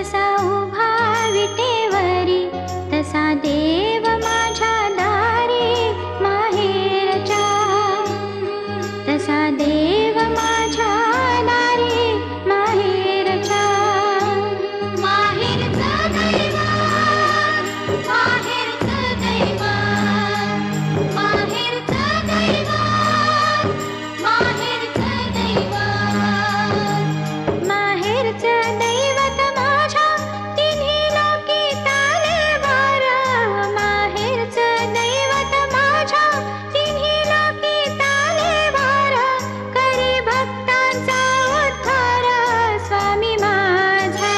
तसा उभा विटेवरी, तसा देव माझ्या दारी माहेरच्या, तसा देव माझ्या दारी माहेरच्या. माहेरचं दैवत, माहेरचं दैवत, माहेरचं दैवत, माहेरचं दैवत. माहेरचं दैवत माझ्या तिन्ही लोकी तालेवार, माहेरचं दैवत माझ्या तिन्ही लोकी तालेवार. करी भक्तांचा उद्धार स्वामी माझा,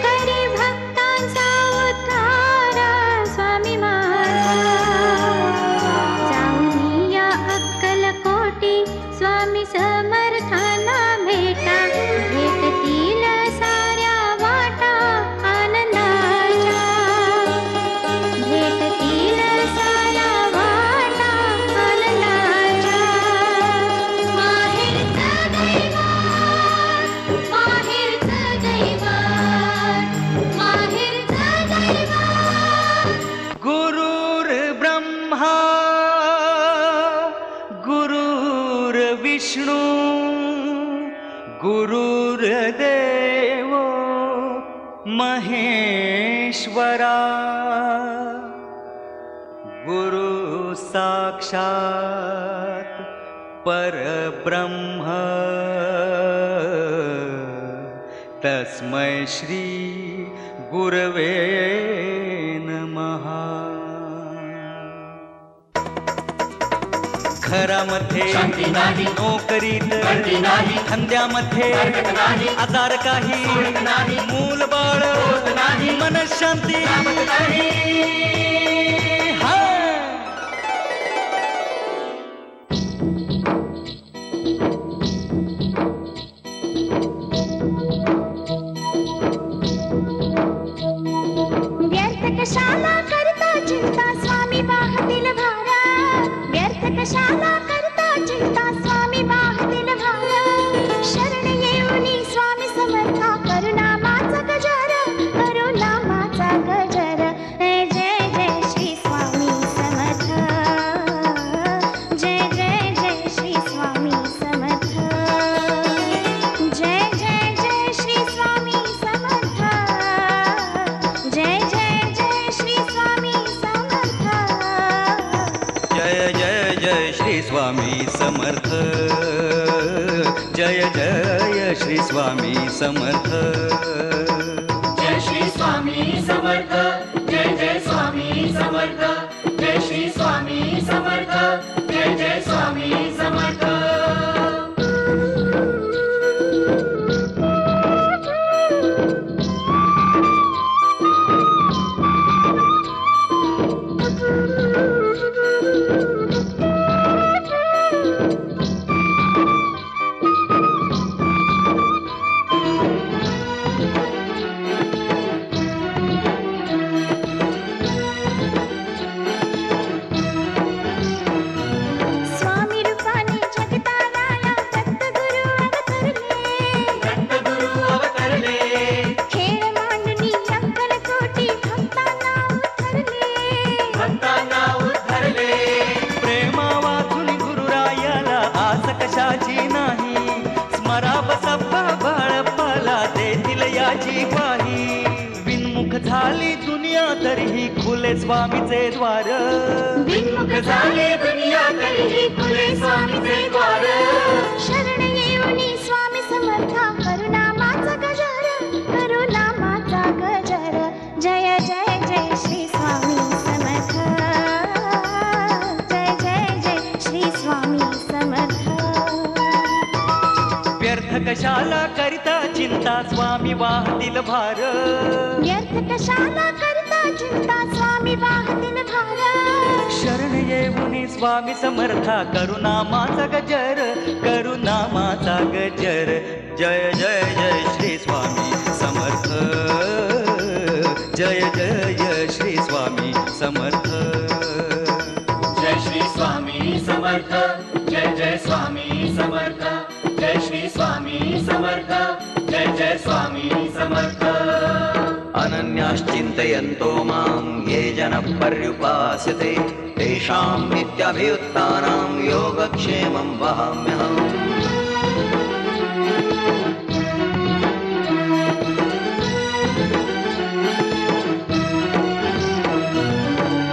करी भक्तांचा उद्धार स्वामी माझा. जाऊन या अक्कलकोटी स्वामी समर्थांना भेटा, भेटतील साऱ्या वाटा आनंदाच्या, भेटतील साऱ्या वाटा आनंदाच्या. माहेरचं दैवत, माहेरचं दैवत, माहेरचं दैवत. गुरुर्ब्रह्मा गुरुर्विष्णू गुरुर्देवो महेश्वरा. गुरु साक्षात परब्रह्म तस्मै श्री गुरवे नमः. घरामध्ये शांती नाही, नोकरीत गर्दी नाही, धंद्यामध्ये हरकत नाही, आजार काही सोडत नाही, मूल बाळ होत नाही, मनशांती लाभत नाही. हा. व्यर्थ कशाला करता चिंता स्वामी वाहतील भारा, व्यर्थ कशाला करता चिंता स्वामी वाहतील भारा. शरण येऊनी स्वामी समर्था करुणामाचा गजर, करुणामाचा गजर. जय जय श्री स्वामी समर्थ, जय जय जय श्री स्वामी समर्थ, जय जय जय श्री स्वामी समर्थ, जय जय जय श्री स्वामी समर्थ. जय जय जय श्री स्वामी समर्थ, जय जय श्री स्वामी समर्थ. जय श्री स्वामी समर्थ, जय जय स्वामी समर्थ, जय श्री स्वामी समर्थ, जय जय स्वामी समर्थ. स्वामी रूपाने जगताराया दत्तगुरु अवतरले, दत्तगुरु अवतरले, खेळ मांडणी अक्कलकोटी भक्तांना उद्धरले. भक्तांना उद्धरले. प्रेमा वाचून गुरुरायाला आस कशाची नाही, स्मरा बसप्पा बाळप्पाला देतील याची ग्वाही. विनमुख झाली दुनिया तरीही खुले स्वामीचे द्वार, विन्मुख झाले दुनिया तरीही खुले स्वामीचे द्वार. शरण येऊनी स्वामी समर्था करुणामाचा गजर, करुणामाचा गजर. जय जय जय श्री स्वामी समर्थ, जय जय जय श्री स्वामी समर्थ. व्यर्थ कशाला करिता चिंता स्वामी वाहतील भार, व्यर्थ कशाला करता चिंता स्वामी वाहतील भार. शरण येऊनी स्वामी समर्था करुणामाचा गजर, करुणामाचा गजर. जय जय जय श्री स्वामी समर्थ, जय जय श्री स्वामी समर्थ. जय श्री स्वामी समर्थ, जय जय स्वामी समर्थ, जय श्री स्वामी समर्थ, जय जय स्वामी समर्थ. प्रपद्यन्तो मां ये जनः पर्युपासते तेषां नित्यभियुक्तानां योगक्षेमं वहाम्यहम्।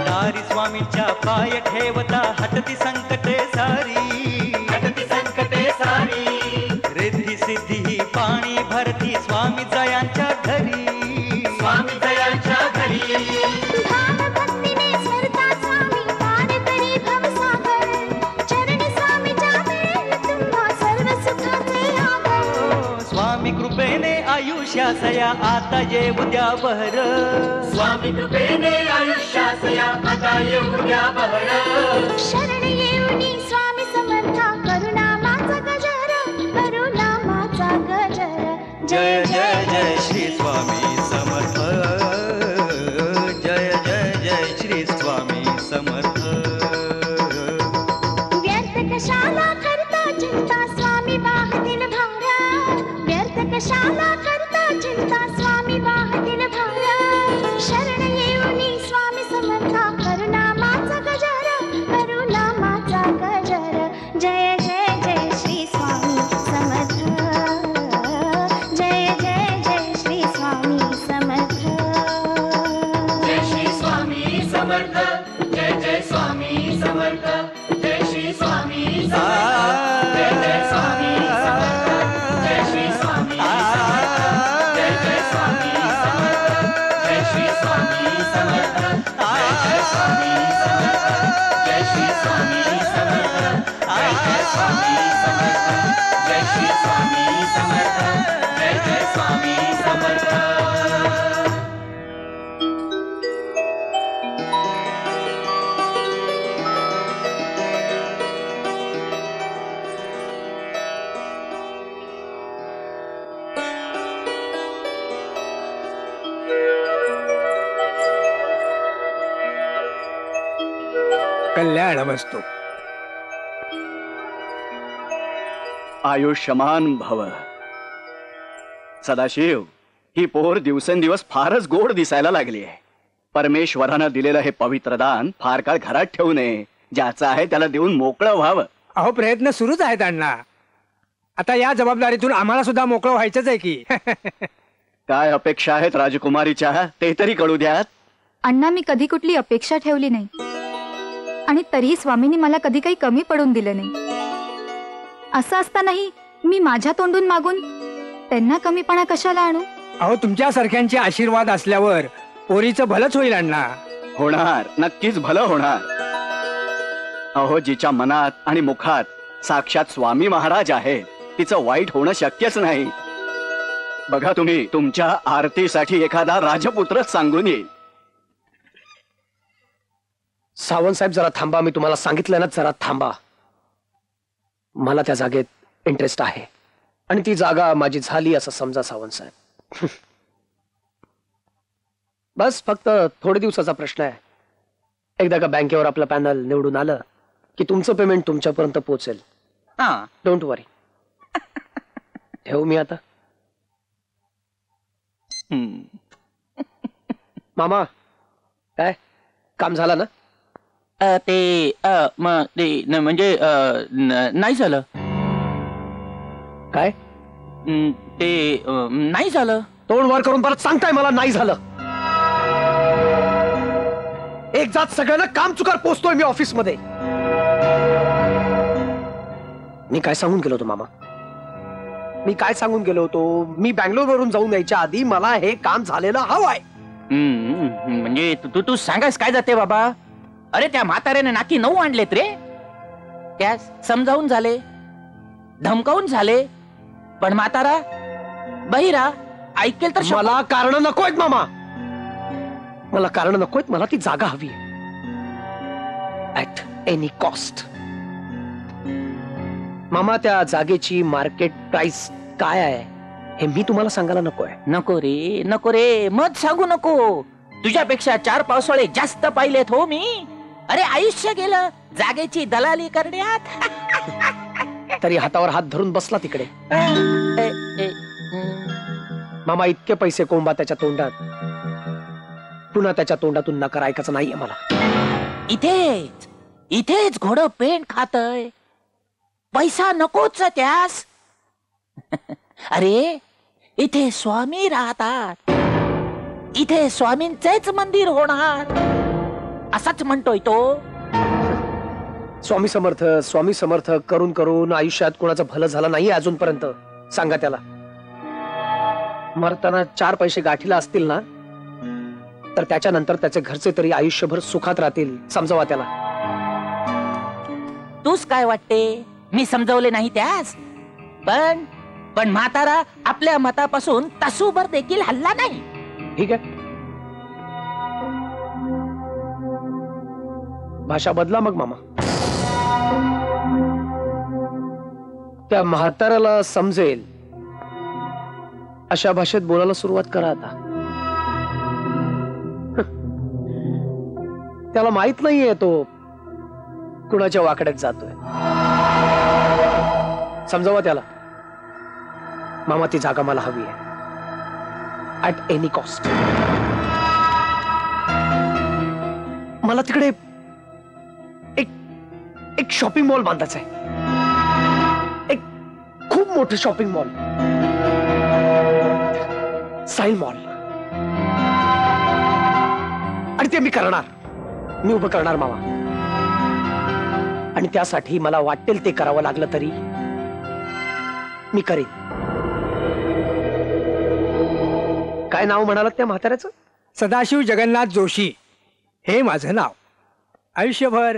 दारी स्वामींच्या पाय ठेवता हटती संकटे सारी, हटती संकटे सारी, रिद्धी सिद्धी ही पाणी भरती स्वामी जयांच्या घरी, स्वामी जयांच्या घरी। भाव भक्तीने स्मरता स्वामी पार करी भवसागर, चरणी स्वामी जावेल तुम्हा सर्व सुखाचे आगर। स्वामी कृपेने आयुष्यासया आता येऊ द्या बहर, स्वामी कृपेने आयुष्यासया आता येऊ द्या बहर। शरण येऊनी स्वामी समर्था करुणामाचा गजर, करुणामाचा गजर। जय जय जय श्री स्वामी समर्थ, जय जय जय श्री स्वामी समर्थ। व्यर्थ कशाला करता चिंता स्वामी वाहतील भारा, व्यर्थ कशाला करता चिंता स्वामी वाहतील भारा। शरण येऊनी स्वामी समर्था करुणामाचा गजर, करुणामाचा गजर। जय जय जय श्री स्वामी समर्थ, जय जय जय श्री स्वामी समर्थ। जय श्री स्वामी समर्थ, जय जय स्वामी समर्थ, जय श्री स्वामी समर्थ, जय जय स्वामी समर्थ, जय श्री स्वामी समर्थ, जय जय स्वामी समर्थ, जय श्री स्वामी समर्थ, जय जय स्वामी समर्थ, जय श्री स्वामी समर्थ, जय जय स्वामी समर्थ, जय श्री स्वामी समर्थ, जय जय स्वामी समर्थ। कल्याणमस्तु। आयुष्यमान भव। सदाशिव, ही पोर दिवसेंदिवस फारच गोड दिसायला लागली आहे. परमेश्वरानं दिलेलं हे पवित्र दान फार काळ घरात ठेवू नये. ज्याचं आहे त्याला देऊन मोकळं व्हावं. अहो, प्रयत्न सुरूच आहेत अण्णा. आता या जबाबदारीतून आम्हाला सुद्धा मोकळं व्हायचंच आहे की. काय अपेक्षा आहेत राजकुमारीच्या ते तरी कळू द्यात. अण्णा, मी कधी कुठली अपेक्षा ठेवली नाही आणि तरीही स्वामींनी मला कधी काही कमी पडून दिलं नाही. असं असतानाही मी माझ्या तोंडून मागून त्यांना कमीपणा कशाला आणू? अहो, तुमच्यासारख्यांचे आशीर्वाद असल्यावर पोरीचं भलंच होईल अण्णा. होणार, नक्कीच भलं होणार. अहो, जिच्या मनात आणि मुखात साक्षात स्वामी महाराज आहेत तिचं वाईट होणं शक्यच नाही. बघा, तुम्ही तुमच्या आरतीसाठी एखादा राजपुत्रच सांगून येईल. सावंत साहेब, जरा थांबा. मी तुम्हाला सांगितलं ना, जरा थांबा. मला त्या जागेत इंटरेस्ट आहे आणि ती जागा माझी झाली असं समजा सावंत साहेब. बस फक्त थोडे दिवसाचा प्रश्न आहे. एकदा का बँकेवर आपलं पॅनल निवडून आलं की तुमचं पेमेंट तुमच्यापर्यंत पोहोचेल. डोंट वरी. ठेवू मी आता. मामा, काय काम झालं ना? म्हणजे नाही झालं. काय ते नाही झालं. तोंड वर करून परत सांगताय मला नाही झालं. एक जात सगळ्यांना काम चुकार पोचतोय मी ऑफिस मध्ये. मी काय सांगून गेलो होतो मामा? मी काय सांगून गेलो होतो? मी बँगलोर वरून जाऊन यायच्या आधी मला हे काम झालेलं हवंय. म्हणजे तू सांगायस काय जाते बाबा? अरे, त्या म्हाताऱ्याने नाकी 9 आणलेत रे. त्या समजावून झाले, धमकावून झाले, पण म्हातारा बहिरा ऐकेल तर. मला कारण नकोयत मामा, मला कारण नकोयत. मला ती जागा हवी ऍट एनी कॉस्ट. मामा, त्या जागेची मार्केट प्राइस काय आहे हे मी तुम्हाला सांगायला नकोय. नको रे, मत सांगू नको. तुझ्यापेक्षा 4 पावसाळे जास्त पाहिलेत हो मी. अरे, आयुष्य गेलं जागेची दलाली करण्यात. तरी हातावर हात धरून बसला तिकडे. मामा, इतके पैसे कोंबा त्याच्या तोंडात. पुन्हा त्याच्या तोंडातून नकार ऐकायचं नाहीये मला. इथेच इथेच घोडं पेंट खातय, पैसा नकोच त्यास. अरे इथे स्वामी राहतात, इथे स्वामींचेच मंदिर होणार असाच म्हणतोय तो. स्वामी समर्थ करून करून आयुष्यात कोणाचं भलं झालं नाही अजूनपर्यंत. सांगा त्याला. मरताना 4 पैसे गाठीला असतील ना, तर त्याच्यानंतर त्याचे घरचे तरी आयुष्यभर सुखात राहतील. समजावा त्याला. तूच काय वाटते, मी समजवले नाही त्यास? पण म्हातारा आपल्या मतापासून तासूभर देखील हल्ला नाही. ठीक आहे, भाषा बदला मग मामा. त्या म्हाताऱ्याला समजेल अशा भाषेत बोलायला सुरुवात करा आता. त्याला माहित नाहीये तो कुणाच्या वाकड्यात जातोय. समजावा त्याला. मामा, ती जागा मला हवी आहे ऍट एनी कॉस्ट. मला तिकडे एक शॉपिंग मॉल बांधायचा आहे. एक खूप मोठं शॉपिंग मॉल, साईल मॉल. आणि ते मी करणार, मी उभं करणार मामा. आणि त्यासाठी मला वाटेल ते करावं लागलं तरी मी करीन. काय नाव म्हणालात त्या म्हाताऱ्याचं? सदाशिव जगन्नाथ जोशी हे माझं नाव. आयुष्यभर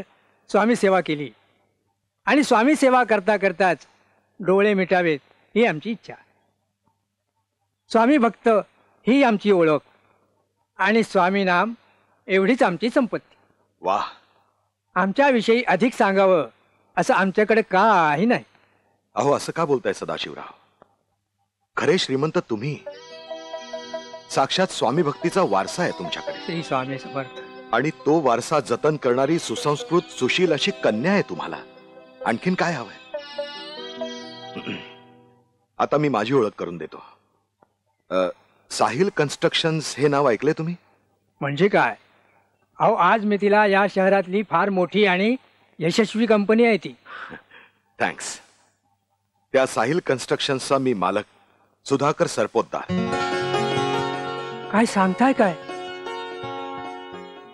स्वामी सेवा केली आणि स्वामी सेवा करता करताच डोळे मिटावेत ही आमची इच्छा. स्वामी भक्त ही आमची ओळख आणि स्वामी नाम एवढीच आमची संपत्ती. वाह, आमच्याविषयी अधिक सांगावं असं आमच्याकडे काही नाही. अहो असं का बोलताय सदाशिवराव? खरे श्रीमंत तुम्ही. साक्षात स्वामी भक्तीचा वारसा आहे तुमच्याकडे. श्री स्वामी समर्थ. आणि तो वारसा जतन करणारी सुसंस्कृत सुशील अशी कन्या आहे तुम्हाला. आणखीन काय हवंय? आता मी माझी ओळख करून देतो. साहिल कन्स्ट्रक्शन्स हे नाव ऐकले तुम्ही? म्हणजे काय? अहो आज मी तिला या शहरातली फार मोठी आणि यशस्वी कंपनी आहे ती. थँक्स. त्या साहिल कन्स्ट्रक्शन्सचा मी मालक सुधाकर सरपोतदार. काय सांगताय काय?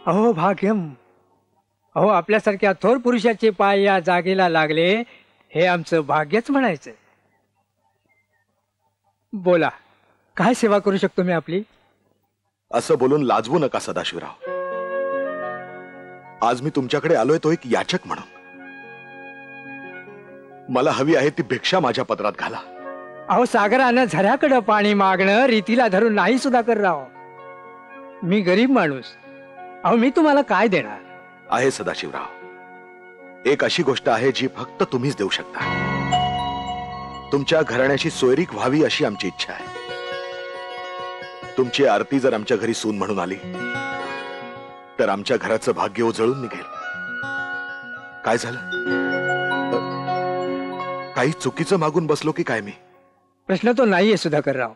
अहो भाग्यम. अहो आपल्यासारख्या थोर पुरुषाचे पाय या जागेला लागले हे आमचं भाग्यच म्हणायचं. बोला, काय सेवा करू शकतो मी आपली? असं बोलून लाजवू नका सदाशिवराव. आज मी तुमच्याकडे आलोय तो एक याचक म्हणून. मला हवी आहे ती भिक्षा माझ्या पदरात घाला. अहो सागरानं झऱ्याकडं पाणी मागणं रीतीला धरून नाही सुधाकर राव. मी गरीब माणूस. अहो मी तुम्हाला काय देणार? आहे सदाशिवराव, एक अशी गोष्ट आहे जी फक्त तुम्हीच देऊ शकता. तुमच्या घराण्याची सोयरीक व्हावी अशी आमची इच्छा आहे. तुमची आरती जर आमच्या घरी सून म्हणून आली तर आमच्या घराचं भाग्य उजळून निघेल. काय झालं? काही चुकीचं मागून बसलो की काय मी? प्रश्न तो नाहीये सुधाकर राव.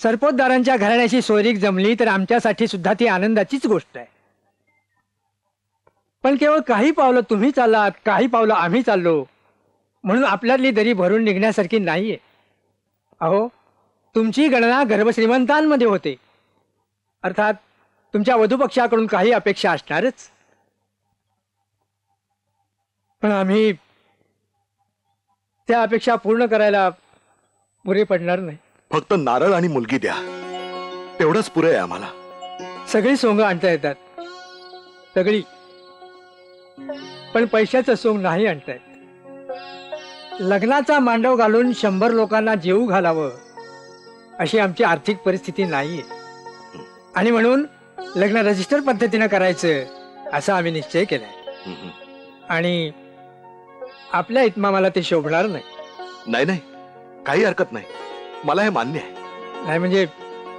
सरपोतदारांच्या घराण्याची सोयरीक जमली तर आमच्यासाठी सुद्धा ती आनंदाचीच गोष्ट आहे. पण केवळ काही पावलं तुम्ही चाललात, काही पावलं आम्ही चाललो म्हणून आपल्यातली दरी भरून निघण्यासारखी नाहीये. अहो तुमची गणना गर्भश्रीमंतांमध्ये होते. अर्थात तुमच्या वधूपक्षाकडून काही अपेक्षा असणारच. पण आम्ही त्या अपेक्षा पूर्ण करायला पुरे पडणार नाही. फक्त नारळ आणि मुलगी द्या, तेवढंच पुरे आहे आम्हाला. सगळी सोंग आणता येतात, सगळी. पण पैशाचं सोंग नाही आणता येत. लग्नाचा मांडव घालून 100 लोकांना जेवू घालावं अशी आमची आर्थिक परिस्थिती नाहीये. आणि म्हणून लग्न रजिस्टर पद्धतीनं करायचं असा आम्ही निश्चय केलाय. आणि आपल्या इतमामाला ते शोभणार नाही. नाही नाही, काही हरकत नाही, मला हे मान्य आहे. नाही म्हणजे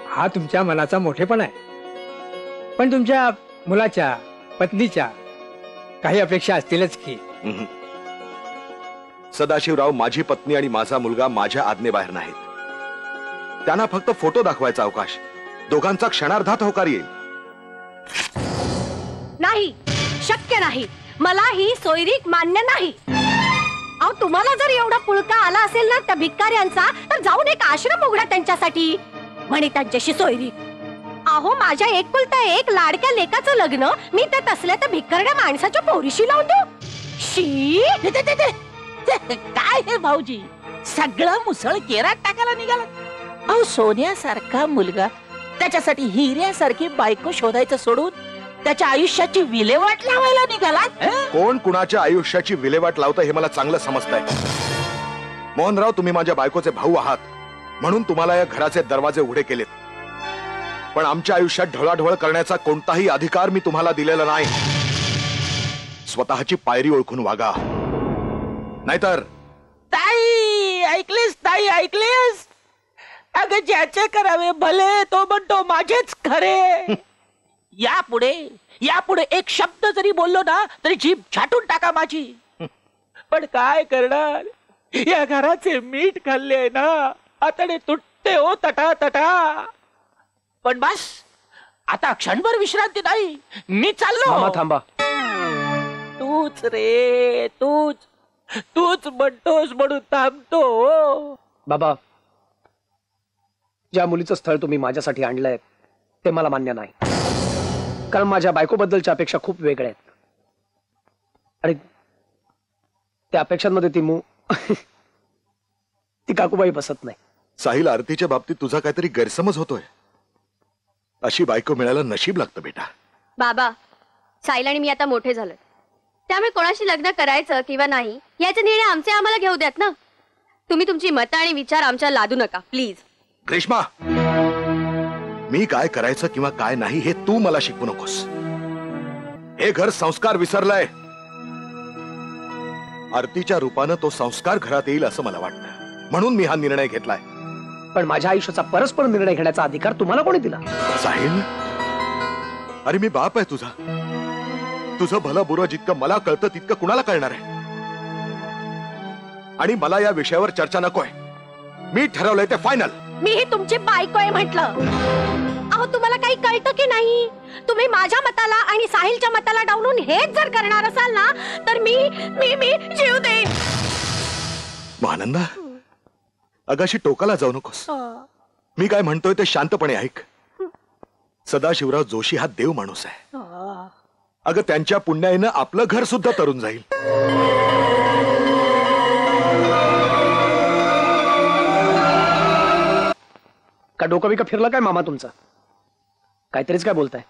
हा तुमच्या मनाचा मोठेपणा आहे. पण तुमच्या मुलाच्या, पत्नीच्या काही अपेक्षा असतीलच की. सदाशिवराव, माझी पत्नी आणि माझा मुलगा माझ्या आज्ञेबाहेर नाहीत. त्यांना फक्त फोटो दाखवायचा अवकाश, दोघांचा क्षणार्धात होकार येईल. नाही, शक्य नाही. मला ही सोयरीक मान्य नाही. अहो, तुम्हाला जर एवढा पुळका आला असेल ना त्या भिक्काऱ्यांचा, तर जाऊन एक आश्रम उघडा त्यांच्यासाठी, म्हणे त्यांच्याशी सोयरीक. अहो, माझ्या एकुलता एक लाडक्या लेकाचं लग्न मी त्या तसल्या त्या भिक्कारड्या माणसाच्या पोरीशी लावतो. शी, काय हे भाऊजी, सगळं मुसळ केरात टाकायला निघाला. अहो, सोन्यासारखा मुलगा, त्याच्यासाठी हिऱ्यासारखी बायको शोधायचं सोडून त्याच्या आयुष्याची विल्हेवाट लावायला निघाला. कोण कुणाच्या आयुष्याची विल्हेवाट लावतं हे मला चांगलं समजतंय. मोहनराव, तुम्ही माझ्या बायकोचे भाऊ आहात म्हणून तुम्हाला या घराचे दरवाजे उघडे केलेत. पण आमच्या आयुष्यात ढवळाढवळ करण्याचा कोणताही अधिकार मी तुम्हाला दिलेला नाही. स्वतःची पायरी ओळखून वागा, नाहीतर. ताई ऐकलीस, ताई ऐकलीस? अगं, ज्याचे करावे भले तो म्हणतो माझेच खरे. यापुढे एक शब्द जरी बोललो ना तरी जीभ छाटून टाका माझी. पण काय करणार, या घराचे मीठ खाल्ले ना, आतडे तुटते हो तटा तटा. पण बस, आता क्षणभर विश्रांती नाही, मी चाललो. मामा थांबा. तूच रे, तूच म्हणतोस म्हणून थांबतो. बाबा, ज्या मुलीचं स्थळ तुम्ही माझ्यासाठी आणलंय ते मला मान्य नाही. कारण माझ्या बायकोबद्दलच्या अपेक्षा खूप वेगळ्या आहेत. आणि त्या अपेक्षांमध्ये ती काकूबाई बसत नाही. साहिल, आरतीच्या बाबतीत तुझा काहीतरी गैरसमज होतोय. अशी बायको मिळायला नशीब लागतं बेटा. बाबा, साहिल आणि मी आता मोठे झालोय, त्यामुळे कोणाशी लग्न करायचं किंवा नाही याचे निर्णय आमचे आम्हाला घेऊ द्यात ना. तुम्ही तुमची मतं आणि विचार आमच्या लादू नका प्लीज. ग्रीष्मा, मी काय करायचं किंवा काय नाही हे तू मला शिकवू नकोस. हे घर संस्कार विसरलंय. आरतीच्या रूपानं तो संस्कार घरात येईल असं मला वाटतं, म्हणून मी हा निर्णय घेतलाय. पण माझ्या आयुष्याचा परस्पर निर्णय घेण्याचा अधिकार तुम्हाला कोणी दिला? साहिल, अरे मी बाप आहे तुझा. तुझं भलं बुरं जितकं मला कळतं तितकं कुणाला कळणार आहे. आणि मला या विषयावर चर्चा नकोय. मी ठरवलंय ते फायनल. मीही तुमची बायको आहे म्हटलं. अहो, तुम्हाला काही कळतं की नाही? तुम्ही माझ्या मताला आणि साहिलच्या मताला डावलून हेच जर करणार असाल ना तर मी जीव देईन. महानंदा, अगाशी टोकाला जाऊ नकोस. मी काय म्हणतोय ते शांतपणे ऐक. सदाशिवराव जोशी हा देव माणूस आहे. अगं, त्यांच्या पुण्याईनं आपलं घर सुद्धा तरून जाईल. का डोकं बिका फिरलं काय मामा तुमचं? काहीतरीच काय बोलताय?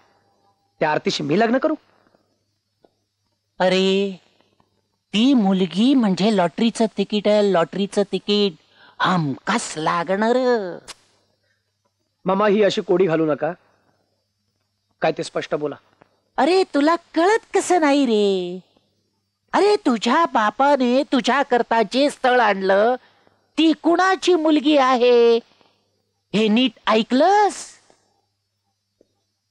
त्या आरतीशी मी लग्न करू? अरे, ती मुलगी म्हणजे लॉटरीचं तिकीट आहे. लॉटरीचं तिकीट हमखास लागणार. मामा, ही अशी कोडी घालू नका. काय ते स्पष्ट बोला. अरे, तुला कळत कसं नाही रे? अरे, तुझ्या बापाने तुझ्या करता जे स्थळ आणलं ती कुणाची मुलगी आहे हे नीट ऐकलंस?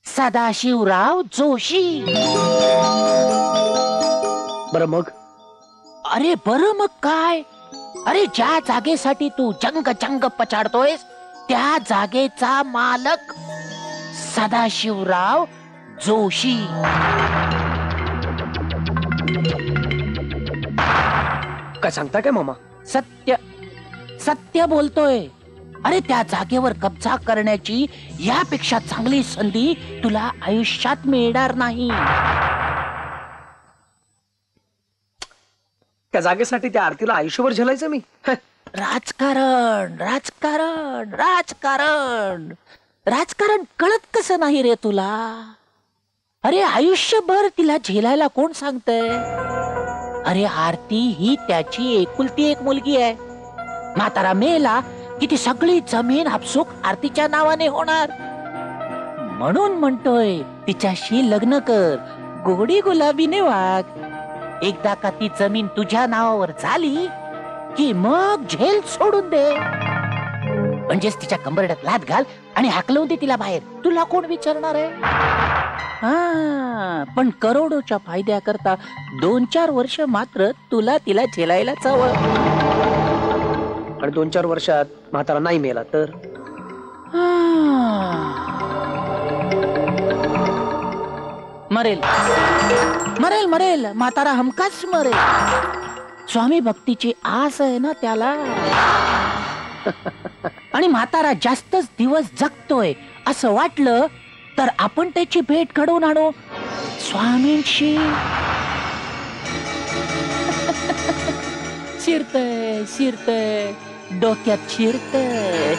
सदाशिवराव जोशी. बरं मग? अरे बरं मग काय? अरे, ज्या जागेसाठी तू जंग पछाडतोयस त्या जागेचा मालक सदाशिवराव जोशी. काय सांगता काय मामा? सत्य बोलतोय. अरे, त्या जागेवर कब्जा करण्याची यापेक्षा चांगली संधी तुला आयुष्यात मिळणार नाही. त्या जागेसाठी त्या आरतीला आयुष्यभर झेलायचं मी? राजकारण राजकारण राजकारण राजकारण कळत कसं नाही रे तुला? अरे, आयुष्यभर तिला झेलायला कोण सांगतय? अरे, आरती ही त्याची एकुलती एक मुलगी आहे. म्हातारा मेला की ती सगळी जमीन आपसूक आरतीच्या नावाने होणार. म्हणून म्हणतोय तिच्याशी लग्न कर, गोडी गुलाबीने वाग. एकदा का ती जमीन तुझ्या नावावर झाली की मग झेल सोडून दे. म्हणजेच तिच्या कंबरड्यात लाथ घाल आणि हाकलवून दे तिला बाहेर. तुला कोण विचारणार आहे? पण करोडोच्या फायद्याकरता 2-4 वर्ष मात्र तुला तिला झेलायला हवं. आणि 2-4 वर्षात म्हातारा नाही मेला तर? मरेल मरेल मरेल म्हातारा हमखास मरेल. स्वामी भक्तीची आस आहे ना त्याला. आणि म्हातारा जास्तच दिवस जगतोय असं वाटलं तर आपण त्याची भेट घडवून आणू स्वामींशी. शिरतय शिरतय डोक्यात शिरतय.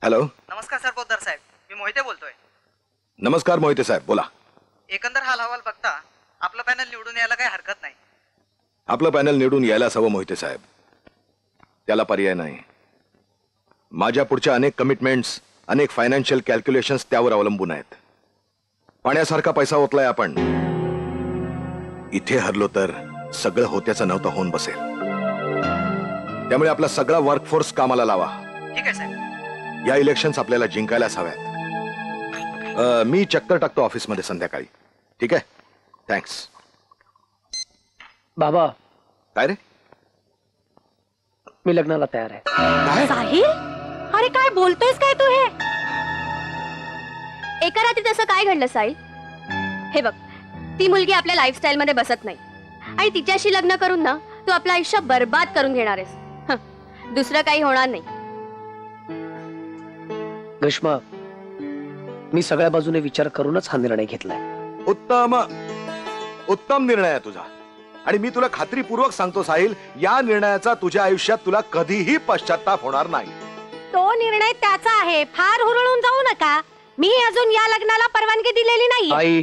हॅलो. नमस्कार सर पोद्दार साहेब, मी मोहिते बोलतोय. नमस्कार मोहिते साहेब, बोला. एकंदर हाल हवाल बघता आपलं पॅनल निवडून यायला काही हरकत नाही. आपलं पॅनल निवडून यायलाच हवं मोहिते साहेब, त्याला पर्याय नाही. माझ्या पुढच्या अनेक कमिटमेंट्स, अनेक फायनान्शियल कॅल्क्युलेशन्स त्यावर अवलंबून आहेत. पाण्यासारखा पैसा ओतलाय आपण. इथे हरलो तर सगळं होत्याचं नव्हतं होऊन बसेल. त्यामुळे आपला सगळा वर्कफोर्स कामाला लावा. ठीक आहे साहेब. या इलेक्शन्स आपल्याला जिंकायलाच हव्यात. मी चक्कर टाकतो ऑफिसमध्ये संध्याकाळी. ठीक आहे, थँक्स. बाबा. काय रे? मी लग्नाला तयार आहे. साहिल, अरे काय बोलतोयस काय तू? हे एका रात्री तसं काय घडलं साहिल? हे बघ, ती मुलगी आपल्या लाईफस्टाईल मध्ये बसत नाही आणि तिच्याशी लग्न करून ना तू आपलं आयुष्य बर्बाद करून घेणार आहेस. दुसरं काही होणार नाही. ग्रीष्मा, मी सगळ्या बाजूने विचार करूनच हा निर्णय घेतलाय. उत्तम उत्तम निर्णय आहे तुझा. आणि मी तुला खात्रीपूर्वक सांगतो साहिल, या निर्णयाचा तुझ्या आयुष्यात तुला कधीही पश्चाताप होणार नाही. तो निर्णय त्याचा आहे, फार हुरळून जाऊ नका. मी अजून या लग्नाला परवानगी दिलेली नाही. आई,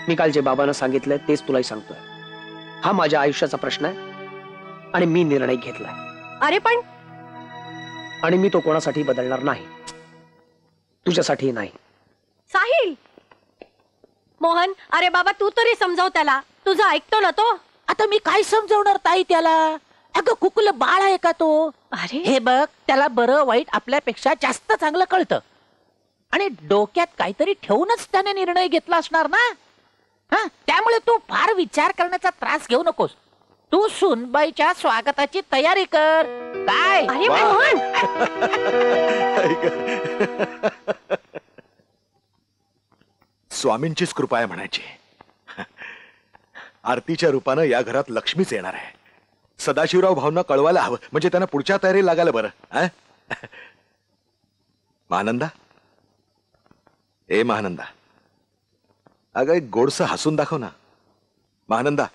मी काल जे बाबांना सांगितलंय तेच तुलाही सांगतोय. हा माझ्या आयुष्याचा प्रश्न आहे आणि मी निर्णय घेतलाय. अरे पण आणि मी तो कोणासाठी बदलणार नाही, तुझ्यासाठी नाही. साहिल. मोहन, अरे बाबा तू तरी समजाव त्याला. तुझं ऐकतो ना तो? आता मी काय समजवणार ताई त्याला? अगं कुकुलं बाळ आहे का तो? अरे हे बघ, त्याला बरं वाईट आपल्यापेक्षा जास्त चांगलं कळतं आणि डोक्यात काहीतरी ठेवूनच त्याने निर्णय घेतला असणार ना. हा, त्यामुळे तू फार विचार करण्याचा त्रास घेऊ नकोस. तू सुनबाईच्या स्वागताची तयारी कर. काय? अरे मोहन. स्वामींचीच कृपा आहे म्हणायची. आरतीच्या रूपानं या घरात लक्ष्मीच येणार आहे. सदाशिवराव भाऊंना कळवायला हवं, म्हणजे त्यांना पुढच्या तयारी लागायला बरं. महानंदा, ए महानंदा, अगं एक गोडसं हसून दाखव ना. महानंदा,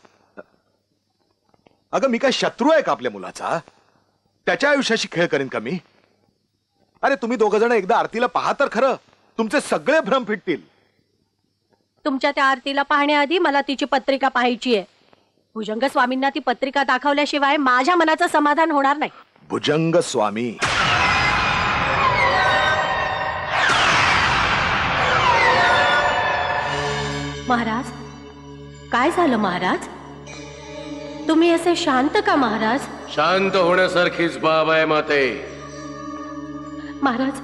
अगं मी काय शत्रू आहे का आपल्या मुलाचा? त्याच्या आयुष्याशी खेळ करेन का मी? अरे तुम्ही दोघ जण एकदा आरतीला पहा तर खरं, तुमचे सगळे भ्रम फिटतील. तुमच्या त्या आरतीला पाहण्याआधी मला तिची पत्रिका पाहायची आहे. भुजंग स्वामींना ती पत्रिका दाखवल्याशिवाय माझ्या मनाचं समाधान होणार नाही. भुजंग स्वामी. महाराज, काय झालं महाराज? तुम्ही असे शांत का महाराज? शांत होण्यासारखीच बाब आहे माते. महाराज,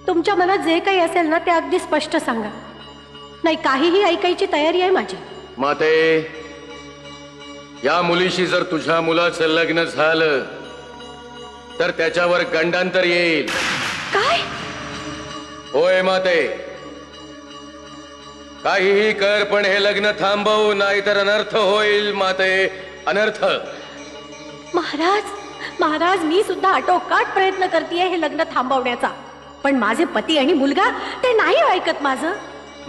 तुमच्या मनात जे काही असेल ना ते अगदी स्पष्ट सांगा. नाही, काहीही ऐकायची तयारी आहे माझी. माते, या मुलीशी जर तुझ्या मुलाचं लग्न झालं तर त्याच्यावर गंडांतर येईल. काय? होय माते, काहीही कर पण हे लग्न थांबव, नाहीतर अनर्थ होईल माते, अनर्थ. महाराज, महाराज, मी सुद्धा आटोकाट प्रयत्न करतेय हे लग्न थांबवण्याचा, पण माझे पती आणि मुलगा ते नाही ऐकत माझं.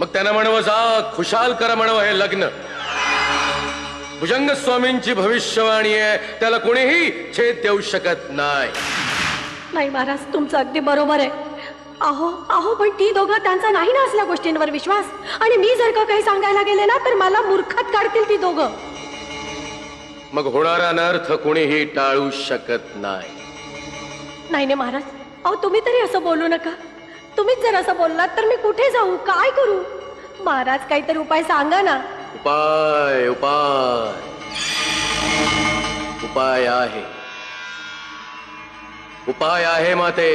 मग त्यांना म्हणव, जा खुशाल करा म्हणव हे लग्न. भुजंग स्वामींची भविष्यवाणी आहे, त्याला कोणीही छेद देऊ शकत नाही. नाही महाराज, तुमचं अगदी बरोबर आहे. अहो अहो, पण ती दोघं, त्यांचा नाही ना असल्या गोष्टींवर विश्वास. आणि मी जर का काही सांगायला गेले ना तर मला मूर्खात काढतील ती दोघं. मग होणारा अनर्थ कोणीही टाळू शकत नाही. नाही नाही महाराज, अहो तुम्ही तरी असं बोलू नका. तुम्हीच जर असं बोललात तर मी कुठे जाऊ, काय करू? महाराज, काहीतरी उपाय सांगा ना. उपाय उपाय उपाय आहे, उपाय आहे माते.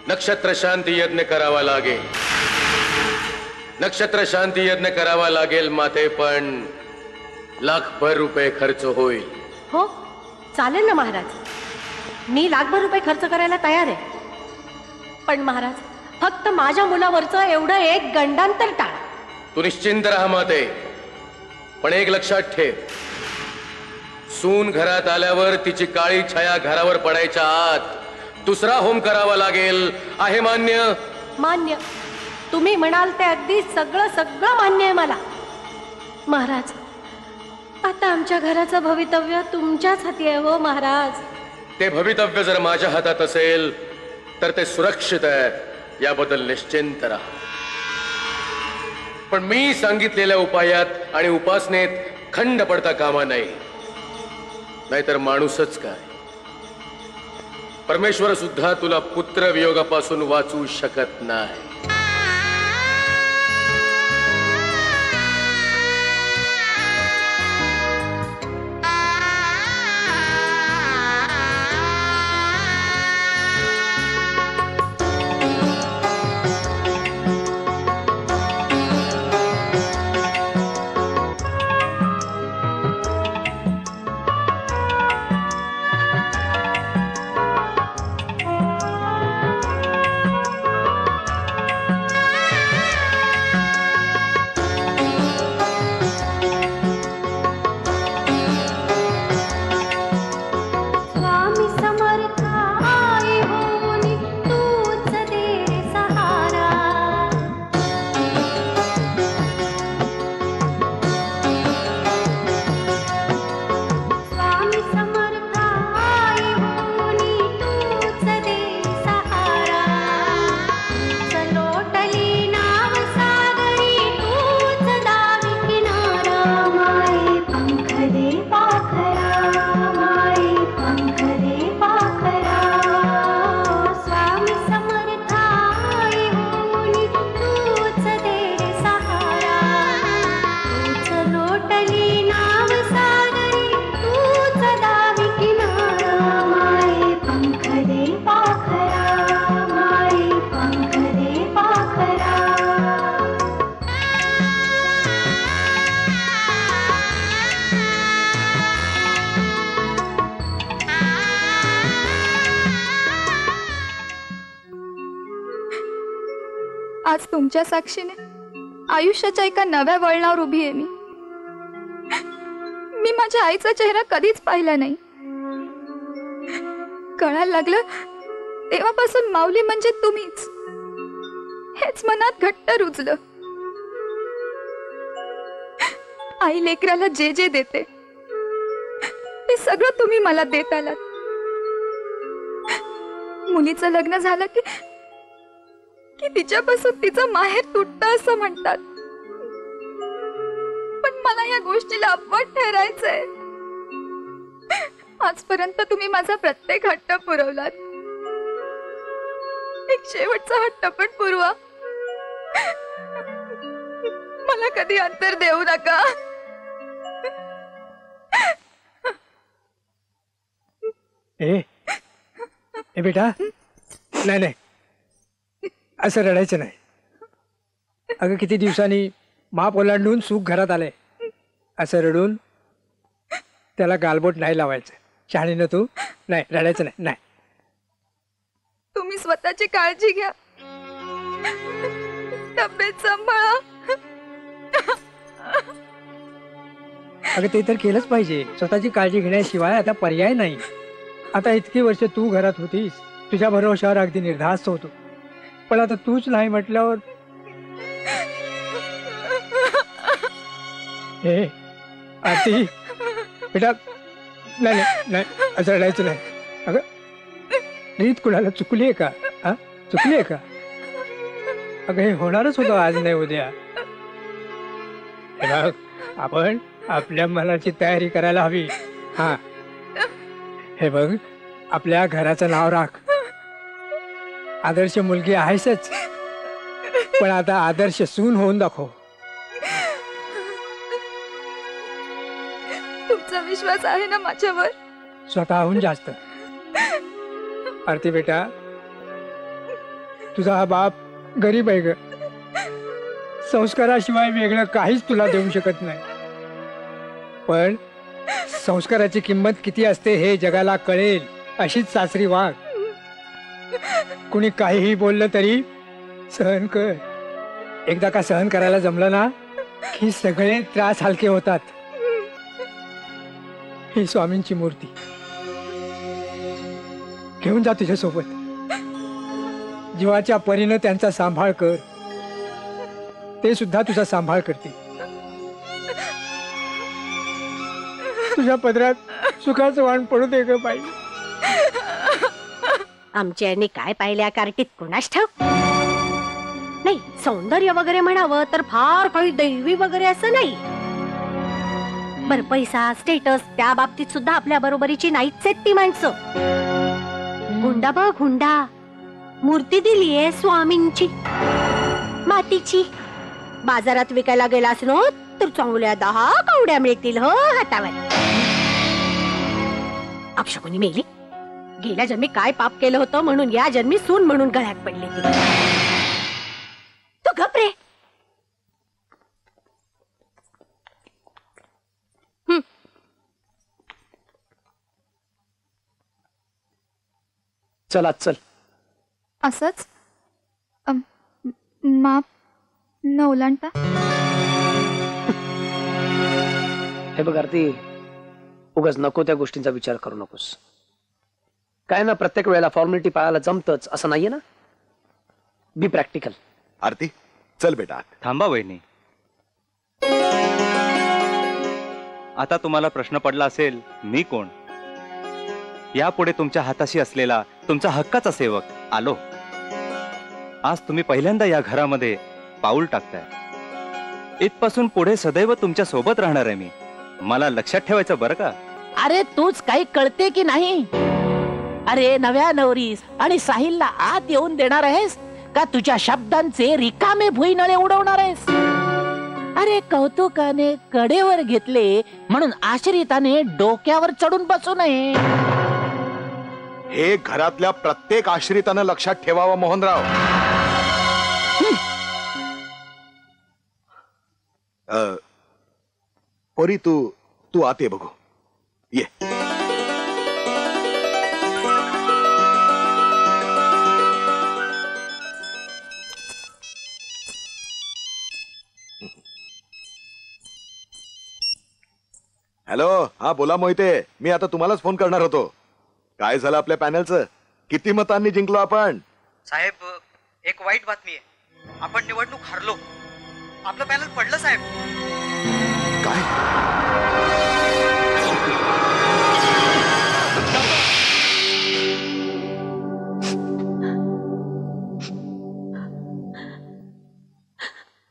नक्षत्र शांती यज्ञ करावा लागेल. नक्षत्र शांती यज्ञ करावा लागेल माते, पण लाखभर रुपये खर्च होईल. हो चालेल ना महाराज, मी लाखभर रुपये खर्च करायला तयार आहे. पण महाराज फक्त माझ्या मुलावरचं एवढं एक गंडांतर टाळा. तू निश्चिंत राहा माते, पण एक लक्षात ठेव, सून घरात आल्यावर तिची काळी छाया घरावर पडायच्या आत दुसरा होम करावा लागेल. आहे मान्य? मान्य. तुम्ही म्हणाल ते अगदी सगळं सगळं मान्य आहे मला. महाराज आता आमच्या घराचं भवितव्य तुमच्याच हाती आहे हो महाराज. ते भवितव्य जर माझ्या हातात असेल तर ते सुरक्षित आहे, याबद्दल निश्चिंत राहा. पण मी सांगितलेल्या उपायात आणि उपासनेत खंड पडता कामा नाही, नाहीतर माणूसच काय, परमेश्वर सुद्धा तुला पुत्र वियोगापासून वाचू शकत नाही. आज तुमच्या साक्षीने आयुष्याच्या एका नव्या वळणावर उभी आहे मी. मी माझ्या आईचा चेहरा कधीच पाहिला नाही. कळायला लागलं तेव्हापासून माऊली म्हणजे तुम्हीच, हेच मनात घट्ट रुजलं. आई लेकराला जे जे देते ते सगळं तुम्ही मला देत आलात. मुलीचं लग्न झालं की तिच्यापासून तिचं माहेर तुटतं असं म्हणतात, पण मला या गोष्टीला अपवाद ठरायचंय. आजपर्यंत तुम्ही माझा प्रत्येक हट्ट पुरवलात. एक शेवटचा हट्ट पण पुरवा. मला कधी अंतर देऊ नका. ए बेटा, नाही नाही, असं रडायचं नाही. अगं किती दिवसांनी माप ओलांडून सुख घरात आलंय. असं रडून त्याला गालबोट नाही लावायचं. शहाणीनं तू नाही, रडायचं नाही. नाही, तुम्ही स्वतःची काळजी घ्या, तब्येत सांभाळा. अगं ते तर केलंच पाहिजे. स्वतःची काळजी घेण्याशिवाय आता पर्याय नाही. आता इतकी वर्ष तू घरात होतीस, तुझ्या भरोशावर अगदी निर्धास्त होतो, पण आता तूच नाही म्हटल्यावर. हे आरती बेटा, नाही नाही नाही, असं रडायचं नाही. अगं रीत कुणाला चुकली आहे का? हा, चुकली आहे का? अगं हे होणारच होतं आज नाही उद्या. आपण आपल्या मनाची तयारी करायला हवी. हा, हे बघ, आपल्या घराचं नाव राख. आदर्श मुलगी आहेसच, पण आता आदर्श सून होऊन दाखव. तुमचा विश्वास आहे ना माझ्यावर? स्वतःहून जास्त. आरती बेटा, तुझा हा बाप गरीब आहे ग. संस्काराशिवाय वेगळं काहीच तुला देऊ शकत नाही. पण संस्काराची किंमत किती असते हे जगाला कळेल अशीच सासरी वाघ. कुणी काहीही बोललं तरी सहन कर. एकदा का सहन करायला जमलं ना की सगळे त्रास हलके होतात. ही स्वामींची मूर्ती घेऊन जा तुझ्यासोबत. जीवाच्या परीनं त्यांचा सांभाळ कर. ते सुद्धा तुझा सांभाळ करते. तुझ्या पदरात सुखाचं वाण पडू दे ग बाई. आमच्या यांनी काय पाहिल्या कार्टीत कोणास ठाव. नाही, सौंदर्य वगैरे म्हणावं तर फार काही दैवी वगैरे असं नाही. बर, पैसा स्टेटस त्या बाबतीत सुद्धा आपल्या बरोबरीची नाहीच आहेत ती माणसं. हुंडा बघ, हुंडा. मूर्ती दिलीये स्वामींची मातीची. बाजारात विकायला गेलास ना तर चांगल्या 10 कवड्या मिळतील हो हातावर. अपशकुनी मेली. गेल्या जन्मी काय पाप केलं होतं म्हणून या जन्मी सून म्हणून गळ्यात पडली ती. तू गप रे. चल आज चल. असंच माप न ओलांडता. हे बघ आरती, उगाच नको त्या गोष्टींचा विचार करू नकोस. काय ना, प्रत्येक वेळेला फॉर्मॅलिटी पाळायला जमतच असं नाहीये ना. बी प्रॅक्टिकल. आरती चल बेटा. थांबा वहिनी. आता तुम्हाला प्रश्न पडला असेल, मी कोण? यापुढे तुमच्या हाताशी असलेला तुमचा हक्काचा सेवक आलो. आज तुम्ही पहिल्यांदा या घरामध्ये पाऊल टाकताय. इथपासून पुढे सदैव तुमच्या सोबत राहणार आहे मी. मला लक्षात ठेवायचं बरं का. अरे तूच काही कळते की नाही? अरे नव्या नवरीस आणि साहिलला आत येऊन देणार आहेस का तुझ्या शब्दांचे रिकामे भुईनळे उडवणार आहेस? अरे कौतुकाने कडेवर घेतले म्हणून आश्रिताने डोक्यावर चढून बसू नये. हे घरातल्या प्रत्येक आश्रितानं लक्षात ठेवावं मोहनराव. पोरी तू आत ये बघू. ये. हॅलो, हा बोला मोहिते. मी आता तुम्हालाच फोन करणार होतो. काय झालं आपल्या पॅनलचं? किती मतांनी जिंकलो आपण? साहेब, एक वाईट बातमी आहे. आपण निवडणूक हरलो. आपलं पॅनल पडलं साहेब. काय?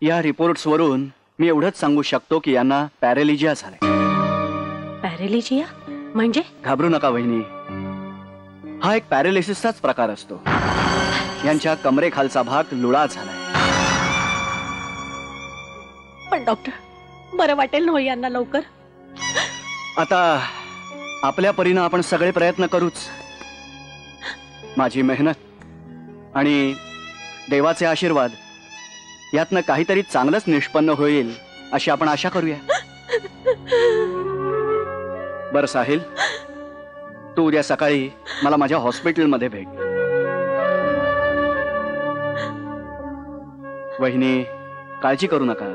या रिपोर्ट्स वरून मी एवढंच सांगू शकतो की यांना पॅरेलिजिया झालाय. पॅरेलिजिया म्हणजे? घाबरू नका वहिनी. हा एक पॅरालिसिसचाच प्रकार असतो. यांच्या कमरेखालचा भाग लुळा झालाय. पण डॉक्टर, बरं वाटेल ना यांना लवकर? आता आपल्या परीनं आपण सगळे प्रयत्न करूच. माझी मेहनत आणि देवाचे आशीर्वाद यातनं काहीतरी चांगलंच निष्पन्न होईल अशी आपण आशा करूया. बरं साहिल, तू उद्या सकाळी मला माझ्या हॉस्पिटलमध्ये भेट. वहिनी, काळजी करू नका.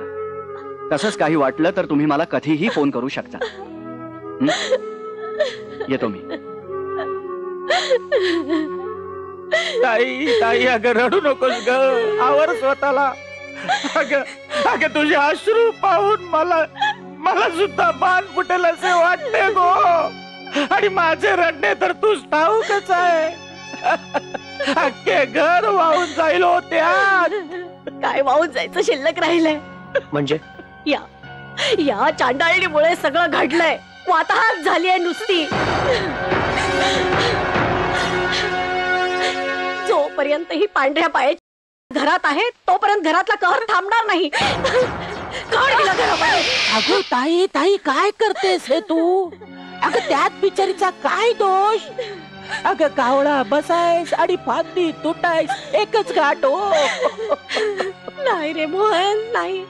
तसंच काही वाटलं तर तुम्ही मला कधीही फोन करू शकता. येतो मी. ताई ताई, अगं रडू नकोस ग. आवर स्वतःला. अगं तुझे अश्रू पाहून मला सुद्धा मान फुटेल असे वाटते गो. आणि माझे रडणे तर तूच ठाऊकच आहे. अख्खे घर वाहून जाईल होत्या. काय वाहून जायचं शिल्लक राहिलंय? म्हणजे या चांडाळणीमुळे सगळं घडलंय. वाताहत झाली आहे नुसती. जोपर्यंत ही पांढऱ्या पायाची घरात आहे तोपर्यंत घरातला कहर थांबणार नाही. अगं ताई ताई, काय करतेस हे तू? अगं त्यात बिचारीचा काय दोष? अगं कावळा बसायस आणि फांदी तुटायस एकच घाट हो. नाही रे मोहन, नाही,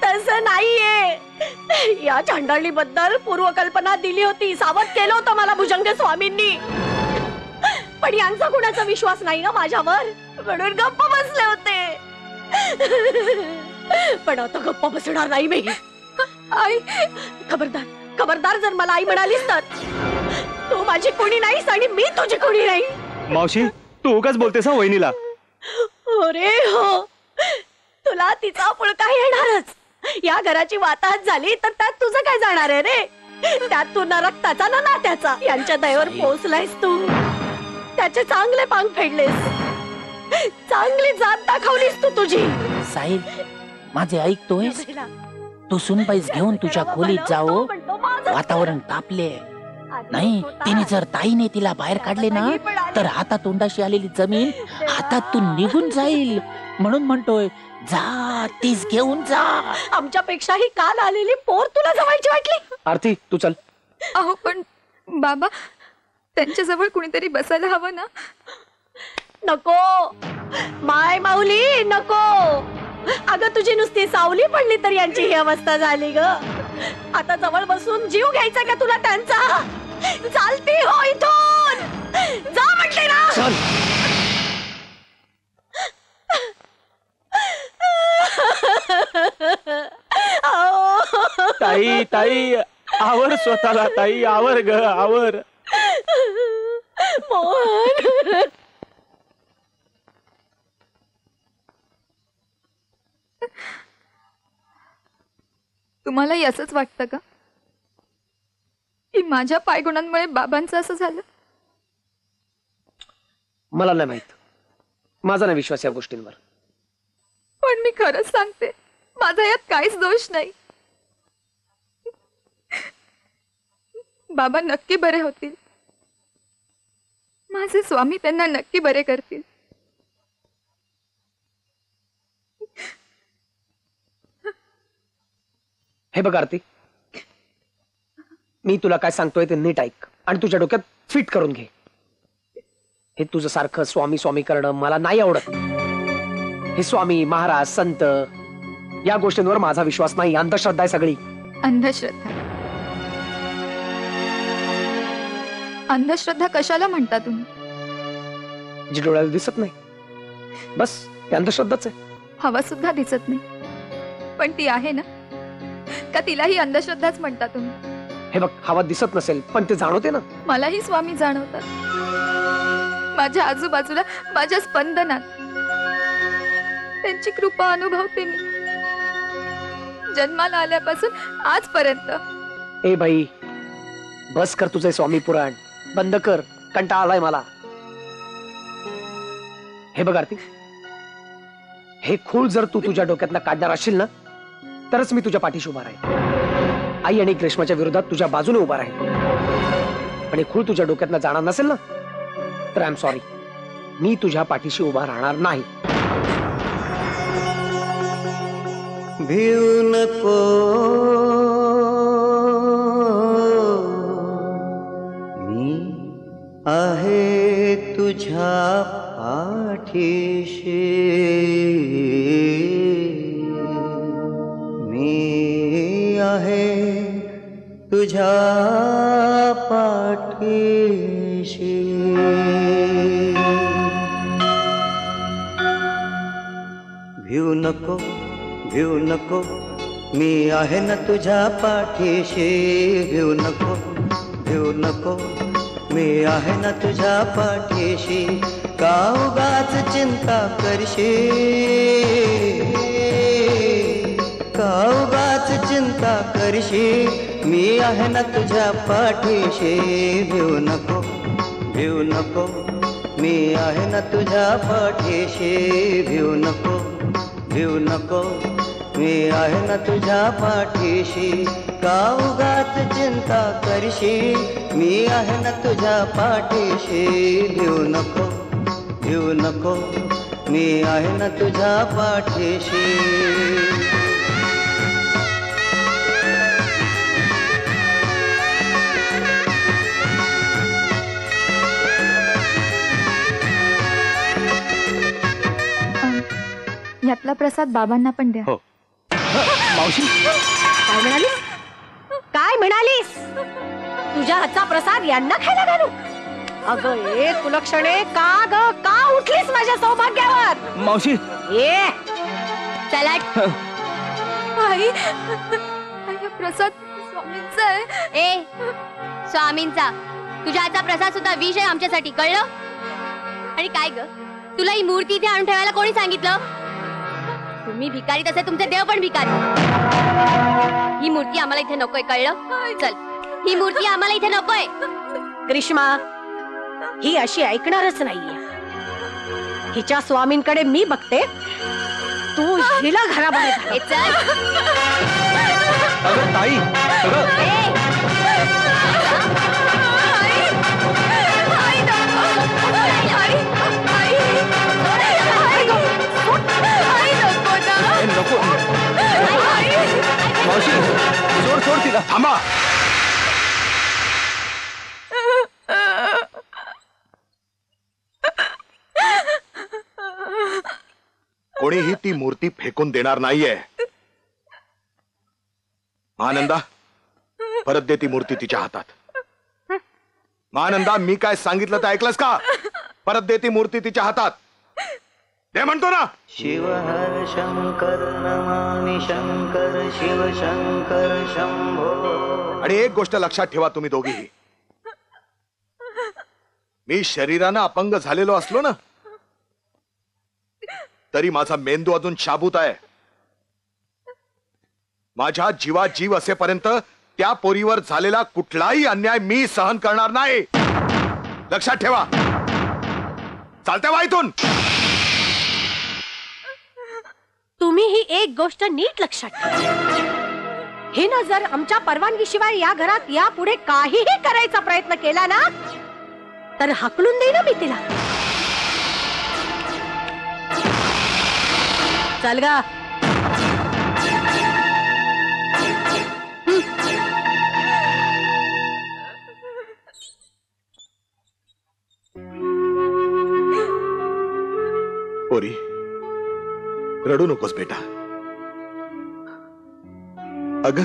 तसं नाहीये. या चांडाळी बद्दल पूर्वकल्पना दिली होती, सावध केलं होतं मला भुजंग स्वामींनी, पण यांचा कुणाचा विश्वास नाही ना माझ्यावर, म्हणून गप्प बसले होते. पण आता गप्प बसणार नाही मी. आई, खबरदार खबरदार, जर मला आई म्हणालीस तर तू माझी कोणी नाहीस आणि मी तुझी कोणी नाही. मावशी तू उगाच बोलतेस हा वहिनीला. अरे हो, तुला तिचा पुळका येणारच. या घराची वाताहत झाली तर त्यात तुझं काय जाणार आहे रे? त्यात तू ना रक्ताचा ना नात्याचा, यांच्या दयेवर पोहोचलायस तू. त्याचे चांगले पांग फेडलेस, चांगली जात दाखवलीस तू तुझी. साहिल माझे ऐकतोय, तू सुनबाईस घेऊन तुझ्या खोलीत जाओ. वातावरण तापले. नाही, तिने जर ताईने तिला बाहेर काढले ना तर हातातोंडाशी आलेली जमीन हातातून निघून जाईल. म्हणून म्हणतोय जा, तीच घेऊन जा. आमच्यापेक्षा ही काल आलेली पोर तुला जवळची वाटली? आरती तू चल. अहो पण बाबा, त्यांच्या जवळ कुणीतरी बसायला हवं ना. नको माय माऊली, नको. अगं तुझी नुसती सावली पडली तर यांची ही अवस्था झाली ग. आता जवळ बसून जीव घ्यायचा का तुला त्यांचा? चालती हो इथून, जा म्हटले ना. चल. ताई ताई आवर स्वतःला, ताई आवर ग आवर. मोहन, तुम्हालाही असंच वाटतं का की माझ्या पायगुणांमुळे बाबांचं असं झालं? मला नाही माहित, माझा नाही विश्वास या गोष्टींवर. पण मी खरंच सांगते, माझा यात काहीच दोष नाही. बाबा नक्की बरे होतील. माझे स्वामी त्यांना नक्की बरे करतील. हे बघ आरती, मी तुला काय सांगतोय ते नीट ऐक आणि तुझ्या डोक्यात फिट करून घे. हे तुझं सारखं स्वामी स्वामी करणं मला नाही आवडत. हे स्वामी महाराज संत या गोष्टींवर माझा विश्वास नाही. अंधश्रद्धा आहे सगळी. अंधश्रद्धा? अंधश्रद्धा कशाला म्हणता तुम्ही? जी डोळ्याला दिसत नाही, बस ते अंधश्रद्धाच आहे. हवा सुद्धा दिसत नाही, पण ती आहे ना, का तिलाही अंधश्रद्धाच म्हणता तुम्ही? हे बघ, हवा दिसत नसेल पण ते जाणवते ना. मलाही स्वामी जाणवतात, माझ्या आजूबाजूला, माझ्या स्पंदनात. त्यांची कृपा अनुभवते मी जन्माला आल्यापासून आजपर्यंत. ए बाई, बस कर तुझे स्वामी पुराण, बंद कर, कंटाळा आलाय मला. हे बघ आरती, हे खूळ जर तू तुझ्या डोक्यातनं काढणार असशील ना तरच मी तुझ्या पाठीशी उभा राहील. आई आणि ग्रीष्माच्या विरोधात तुझ्या बाजूने उभा राहील. पण हे खूळ तुझ्या डोक्यातनं जाणार नसेल ना तर आय एम सॉरी, मी तुझ्या पाठीशी उभा राहणार नाही. भिऊ नको, मी आहे तुझ्या पाठीशी. मी आहे तुझ्या पाठीशी. भिऊ नको, भिऊ नको, मी आहे ना तुझ्या पाठीशी. भिऊ नको, भिऊ नको, मी आहे ना तुझ्या पाठीशी. का उगाच चिंता करशील, का उगाच चिंता करशील. मी आहे ना तुझ्या पाठीशी. भिऊ नको, भिऊ नको, मी आहे ना तुझ्या पाठीशी. भिऊ नको, भिऊ नको, मी आहे ना तुझ्या पाठीशी. का उगाच चिंता करशील. मी आहे ना तुझ्या पाठीशी. भिऊ नको, भिऊ नको, मी आहे ना तुझ्या पाठीशी. प्रसाद बाबांना पण द्या. मावशी काय म्हणालीस? काय म्हणालीस? तुझ्या हातचा प्रसाद यांना खायला घालू? अगं ए कुलक्षणे, का ग का उठलीस माझ्या सौभाग्यावर? मावशी ए चला आई, प्रसाद स्वामींचा आहे. ए स्वामींचा. तुझ्या हातचा प्रसाद सुद्धा विष आहे आमच्यासाठी, कळलं? आणि काय ग, तुला ही मूर्ती इथे आणून ठेवायला कोणी सांगितलं? तुम्ही भिकारी तसे तुमचे देव पण भिकारी. ही मूर्ती आम्हाला इथे नकोय, कळलं? चल, ही मूर्ती आम्हाला इथे नकोय. ग्रीष्मा, ही अशी ऐकणारच नाहीये. हिच्या स्वामींकडे मी बघते, तू हिला घराबाहेर चल. अगं ताई, नको मावशी, सोड सोड तिला. थांबा. कोणीही ती मूर्ती फेकून देणार नाहीये. महानंदा, परत दे ती मूर्ती तिच्या हातात. महानंदा, मी काय सांगितलं ते ऐकलंस का? परत दे ती मूर्ती तिच्या हातात. दे म्हणतो ना. शिव हर शंकर नमामि शंकर शिव शंकर शंभो. आणि एक गोष्ट लक्षात ठेवा तुम्ही दोघीही, मी शरीरानं अपंग झालेलो असलो ना, तरी माझा मेंदू अजून शाबूत आहे. माझ्या जीवात जीव असेपर्यंत त्या पोरीवर झालेला कुठलाही अन्याय मी सहन करणार नाही. लक्षात ठेवा. चालते वा इथून. तुम्ही ही एक गोष्ट नीट लक्षात ठेवा. हिनं जर आमच्या परवानगीशिवाय या घरात यापुढे काहीही करायचा प्रयत्न केला ना, तर हाकलून देईन मी तिला. चल गा. पोरी, रडू नकोस बेटा. अग,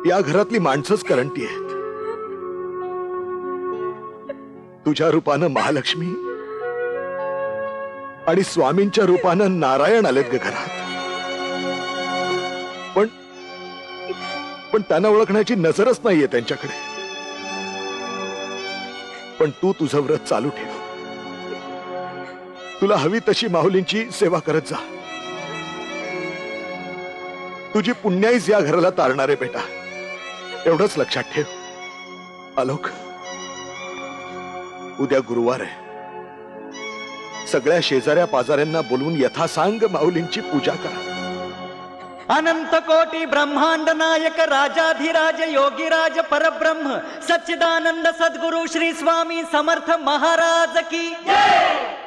या घरातली माणसंच करंटी आहेत. तुझ्या रूपानं महालक्ष्मी आणि स्वामींच्या रूपानं नारायण आलेत ग घरात. पण त्यांना ओळखण्याची नजरच नाहीये त्यांच्याकडे. पण तू तुझं व्रत चालू ठेव. तुला हवी तशी माऊलींची सेवा करत जा. तुझी पुण्याईच या घराला तारणार आहे बेटा, एवढंच लक्षात ठेव. आलोक, उद्या गुरुवार आहे. सगळ्या शेजाऱ्या पाजाऱ्यांना बोलवून यथासांग माऊलींची पूजा करा. अनंत कोटी ब्रह्मांड नायक राजाधिराज योगीराज परब्रह्म सच्चिदानंद सद्गुरु श्री स्वामी समर्थ महाराज की जय.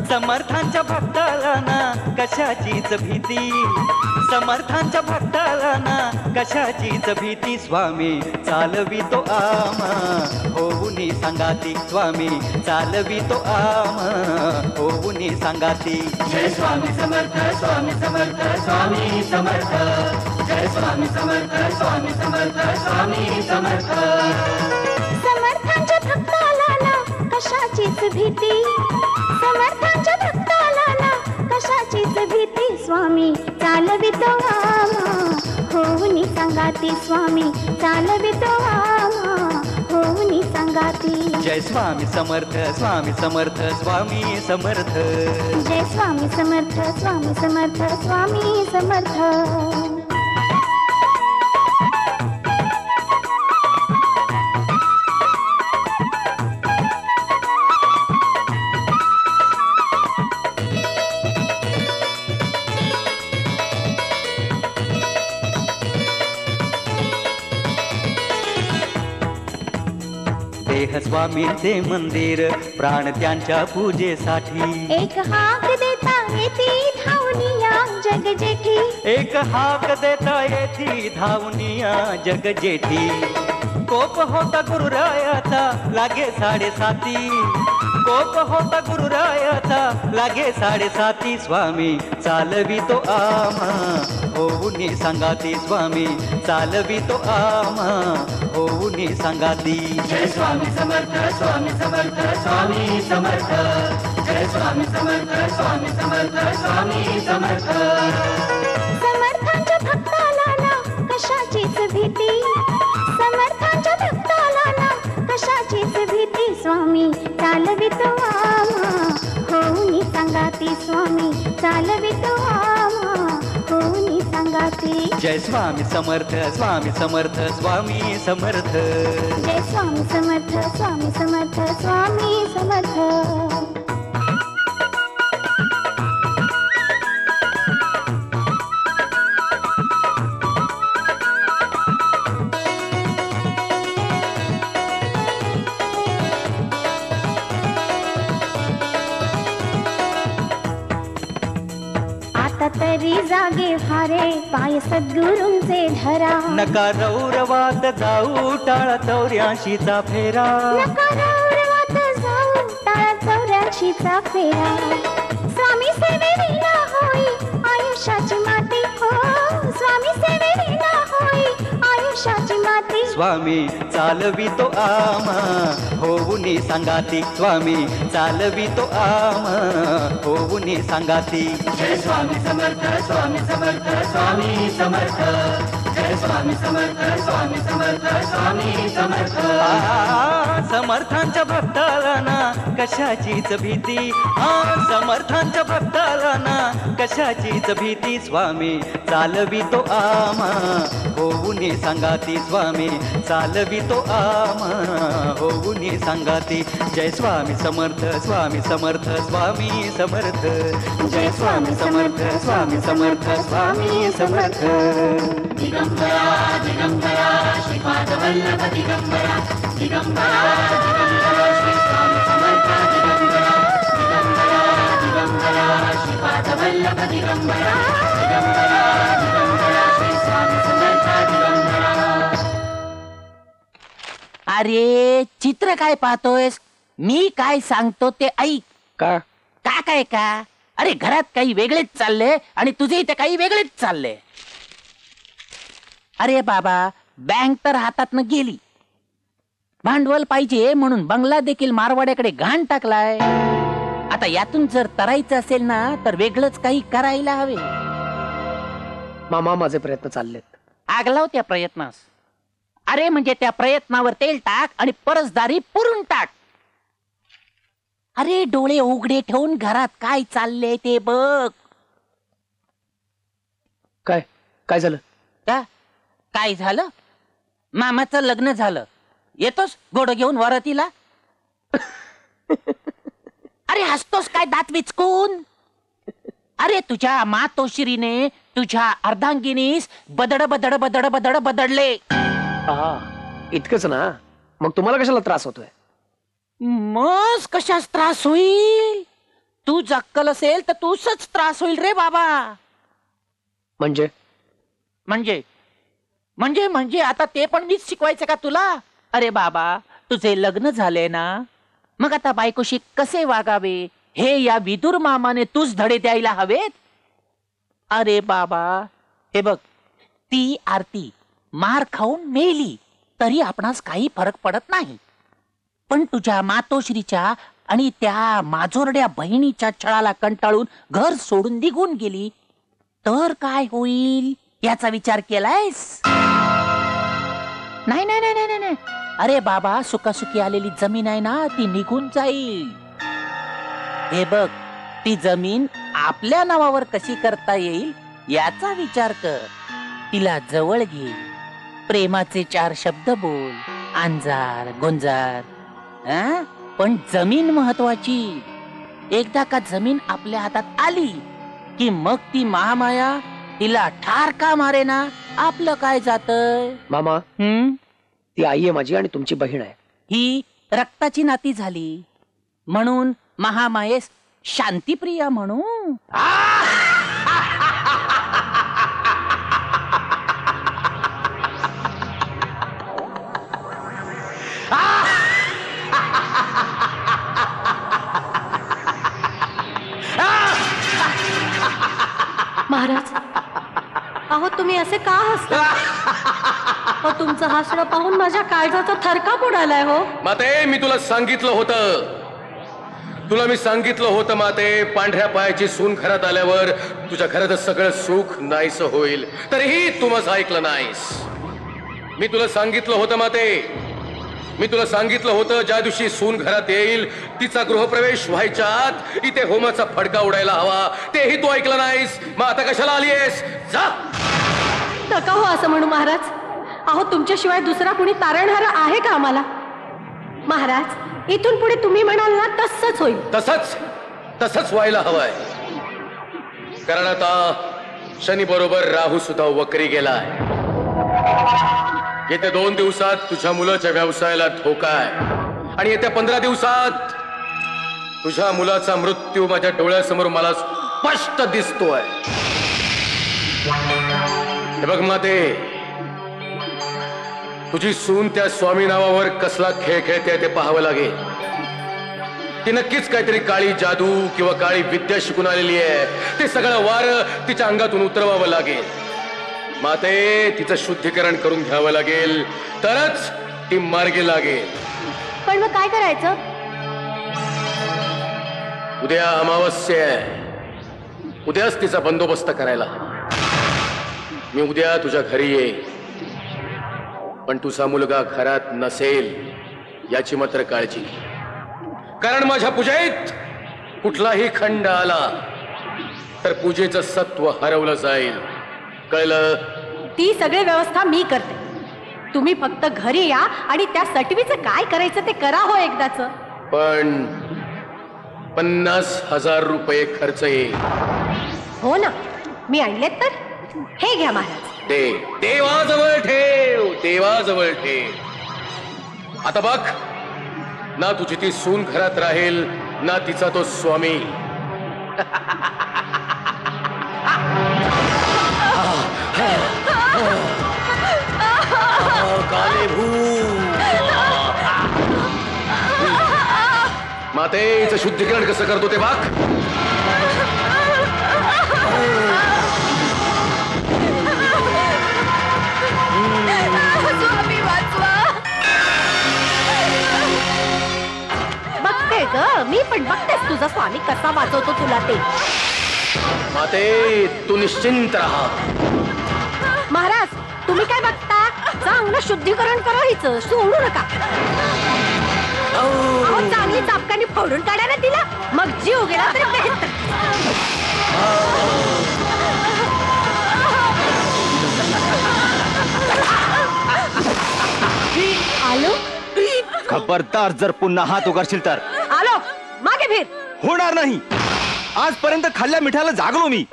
समर्थांच्या भक्ताला ना कशाचीच भीती, समर्थांच्या भक्ताला ना कशाचीच भीती. स्वामी चालवितो आम्हा होऊनी सांगाती, स्वामी चालवितो आम्हा होऊनी सांगाती. जय स्वामी समर्थ, स्वामी समर्थ, स्वामी समर्थ. जय स्वामी समर्थ, स्वामी समर्थ, स्वामी समर्थ. समर्थांच्या भक्ताला ना कशाचीच भीती, समर्थांच्या भक्ताला ना कशाचीच भीती. स्वामी चालवितो आम्हा होऊनी सांगाती, स्वामी चालवितो आम्हा होऊनी सांगाती. जय स्वामी समर्थ, स्वामी समर्थ, स्वामी समर्थ. जय स्वामी समर्थ, स्वामी समर्थ, स्वामी समर्थ. देह स्वामींचे मंदिर, प्राण त्यांच्या पूजेसाठी. एक हाक देता येती धावनिया जग जेठी, एक हाक देता येती धावनिया जग जेठी. कोप होता गुरुरायाचा लागे 7:30 कोप होता गुरुरायाचा लागे 7:30 स्वामी चालवितो आम्हा होऊनी सांगाती स्वामी चालवितो आम्हा होऊनी सांगाती जय स्वामी समर्थ स्वामी समर्थ स्वामी समर्थ जय स्वामी समर्थ स्वामी समर्थ स्वामी समर्थ समर्थांच्या भक्ताला ना कशाचीच भीती समर्थांच्या भक्ताला ना कशाचीच भीती स्वामी चालवितो आम्हा होऊनी सांगाती स्वामी चालवितो आम्हा होऊनी सांगाती जय स्वामी समर्थ स्वामी समर्थ स्वामी समर्थ जय स्वामी समर्थ स्वामी समर्थ स्वामी समर्थ तरी जागे भारे पाय सद्गुरूंचे धरा नका रौरवात जाऊ टाळा 84चा फेरा नका रौरवात जाऊ टाळा 84चा फेरा स्वामी सेवेविना होई आयुष्याची माती हो स्वामी सेवेविना होई आयुष्याची माती स्वामी चालवितो आम्हा होऊनी सांगाती स्वामी चालवितो आम्हा होऊनी सांगाती जय स्वामी समर्थ स्वामी समर्थ स्वामी समर्थ जय स्वामी समर्थ स्वामी समर्थ स्वामी समर्थ समर्थांच्या भक्ताला ना कशाचीच भीती समर्थांच्या भक्ताला ना कशाचीच भीती स्वामी चालवितो आम्हा होऊनी सांगाती स्वामी चालवितो आम्हा होऊनी सांगाती जय स्वामी समर्थ स्वामी समर्थ स्वामी समर्थ जय स्वामी समर्थ स्वामी समर्थ स्वामी समर्थ दिगंबरा दिगंबरा श्रीपाद वल्लभ दिगंबरा दिगंबरा दिगंबरा श्री स्वामी समर्थ दिगंबरा दिगंबरा दिगंबरा श्रीपाद वल्लभ दिगंबरा दिगंबरा दिगंबरा श्री स्वामी समर्थ दिगंबरा अरे चित्र काय पाहतोयस मी काय सांगतो ते ऐक का काय का अरे घरात काही वेगळेच चालले आणि तुझे इथे काही वेगळेच चालले अरे बाबा बँक तर हातातनं गेली भांडवल पाहिजे म्हणून बंगला देखील मारवाड्याकडे घाण टाकलाय आता यातून जर तरायचं असेल ना तर वेगळंच काही करायला हवे मामा माझे प्रयत्न चाललेत आगलाव त्या प्रयत्नास अरे म्हणजे त्या प्रयत्नावर तेल टाक आणि परसदारी पुरून टाक अरे डोळे उघडे ठेवून घरात काय चालले ते बघ काय झालं का काय झालं मामाचं लग्न झालं येतोस घोडं घेऊन वरातीला अरे हसतोस काय दात विचकून अरे तुझ्या मातोश्रीने तुझ्या अर्धांगिनीस बदड बदड बदड बदड बदडले इतकंच ना मग तुम्हाला कशाला त्रास होतोय मग कशाच त्रास होईल तू जक्कल असेल तर तूच त्रास होईल रे बाबा म्हणजे म्हणजे म्हणजे म्हणजे आता ते पण मीच शिकवायचं का तुला अरे बाबा तुझे लग्न झाले ना मग आता बायकोशी कसे वागावे हे या विदुर मामाने तूच धडे द्यायला हवेत अरे बाबा हे बघ ती आरती मार खाऊन मेली तरी आपणास काही फरक पडत नाही पण तुझ्या मातोश्रीच्या आणि त्या माजोरड्या बहिणीच्या छळाला कंटाळून घर सोडून निघून गेली तर काय होईल याचा विचार केलायस नाही नाही नाही नाही नाही अरे बाबा सुखासुखी आलेली जमीन आहे ना ती निघून जाईल हे बघ ती जमीन आपल्या नावावर कशी करता येईल याचा विचार कर तिला जवळ घे प्रेमाचे 4 शब्द बोल अंजार गोंजार पण जमीन महत्वाची एकदा का जमीन आपल्या हातात आली की मग ती महामाया तिला ठार का मारे ना आपलं काय जातंय मामा ती आई आहे माझी आणि तुमची बहीण आहे ही रक्ताची नाती झाली म्हणून महामायेस शांतिप्रिया म्हणू महाराज, अहो तुम्ही असे का हसता? अहो, तुमचं हसणं पाहून माझ्या काळजाचा थरकाप उडालाय हो. माते, मी तुला सांगितलं होतं माते, पांढऱ्या पायाची सून घरात आल्यावर तुझ्या घरात सगळं सुख नाहीसं होईल. तरीही तू माझं ऐकलं नाहीस. मी तुला सांगितलं होतं ज्या दिवशी सून घरात येईल तिचा गृहप्रवेश व्हायच्या आत इथे होमाचा फडका उडायला हवा, तेही तू ऐकलं नाहीस. मग आता कशाला आलीयस? जा. नका हो असं म्हणू महाराज. अहो तुमच्याशिवाय दुसरा कुणी तारणहार आहे का आम्हाला? महाराज, इथून पुढे तुम्ही म्हणाल ना तसंच होईल. तसंच व्हायला हवंय. कारण आता शनी बरोबर राहू सुद्धा वक्री गेलाय. येत्या 2 दिवसात तुझ्या मुलाच्या व्यवसायाला धोका आहे आणि येत्या 15 दिवसात तुझ्या मुलाचा मृत्यू माझ्या डोळ्यासमोर मला स्पष्ट दिसतोय. हे बघ माते, तुझी सून त्या स्वामी नावावर कसला खेळ खेळते ते पाहावं लागेल. ती नक्कीच काहीतरी काळी जादू किंवा काळी विद्या शिकून आलेली आहे. ते सगळं वार तिच्या अंगातून उतरवावं लागेल. माते, तिचं शुद्धीकरण करून घ्यावं लागेल, तरच ती मार्गी लागेल. पण मग काय करायचं? उद्या अमावस्या आहे. उद्याच तिचा बंदोबस्त करायला. मी उद्या तुझ्या घरी येईन, पण तुझा मुलगा घरात नसेल याची मात्र काळजी. कारण माझ्या पूजेत कुठलाही खंड आला तर पूजेचं सत्व हरवलं जाईल. कळलं? ती सगळी व्यवस्था मी करते. तुम्ही फक्त घरी या आणि त्या सटवीचं काय करायचं ते करा हो एकदाच. पण 50,000 रुपये खर्च येईल. हो ना, मी आणलेत तर. हे घ्या महाराज. देवाजवळ ठेव. आता बघ ना, तुझी ती सून घरात राहील ना तिचा तो स्वामी. माते, हिचं शुद्धीकरण कसं करतो ते बघ. स्वामी वाचवा. बघते ग, मी पण बघतेस तुझा स्वामी कसा वाचवतो तुला ते. माते, तू निश्चिंत राहा. महाराज, तुम्ही काय बघता? चांगलं शुद्धीकरण करा हिचं, सोडू नका. अहो, चांगली चापकानी फोडून काढा ना तिला, मग जीव गेला तरी बेहतर. आलो. खबरदार, जर पुन्हा हात उगारशील तर. आलो, मागे फिर. होणार नाही. आजपर्यंत खाल्ल्या मिठाला जागलो मी,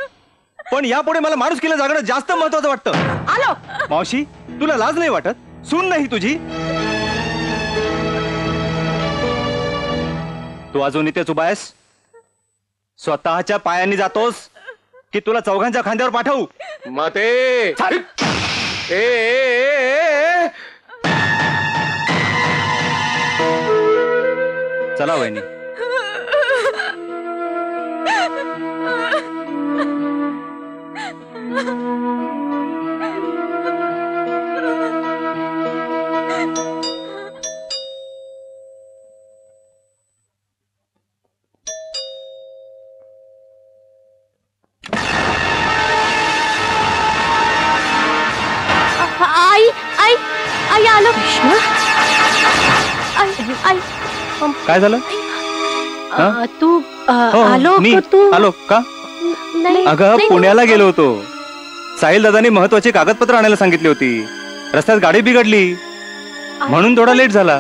पण यापुढे मला माणूस केलं जागणं जास्त महत्वाचं वाटतं. आलो. मावशी, तुला लाज नाही वाटत? सून नाही तुझी? तू अजून इथेच उभा आहेस? स्वतःच्या पायांनी जातोस की तुला चौघांच्या खांद्यावर पाठवू? माते, चला वहिनी. आई आलो. आई काय झालं? तू आलो मी का? तू आलो का? अगं, पुण्याला गेलो होतो. साहिल दादानी महत्वाची कागदपत्र आणायला सांगितली होती. रस्त्यात गाडी बिघडली म्हणून थोडा लेट झाला.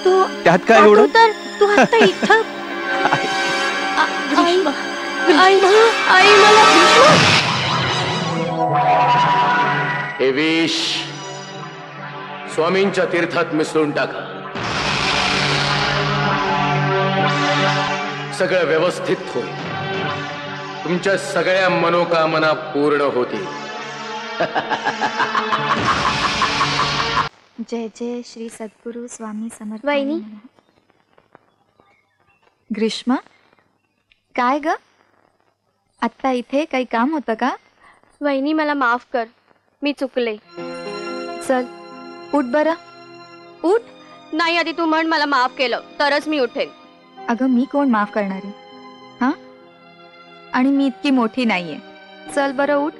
तू त्यात काय एवढं? तू आता इथं. आई मला हे विष स्वामींच्या तीर्थात मिसळून टाका. सगळं व्यवस्थित होईल. तुमच्या सगळ्या मनोकामना पूर्ण होतील. जय जय श्री सद्गुरु स्वामी समर्थ. वहिनी. ग्रीष्मा, काय ग? आत्ता इथे काही काम होतं का? वहिनी मला माफ कर, मी चुकले. चल उठ बरं. उठ. नाही, आधी तू म्हण मला माफ केलं तरच मी उठेल. अगं मी कोण माफ करणारी? हा, आणि मी इतकी मोठी नाहीये. चल बरं उठ.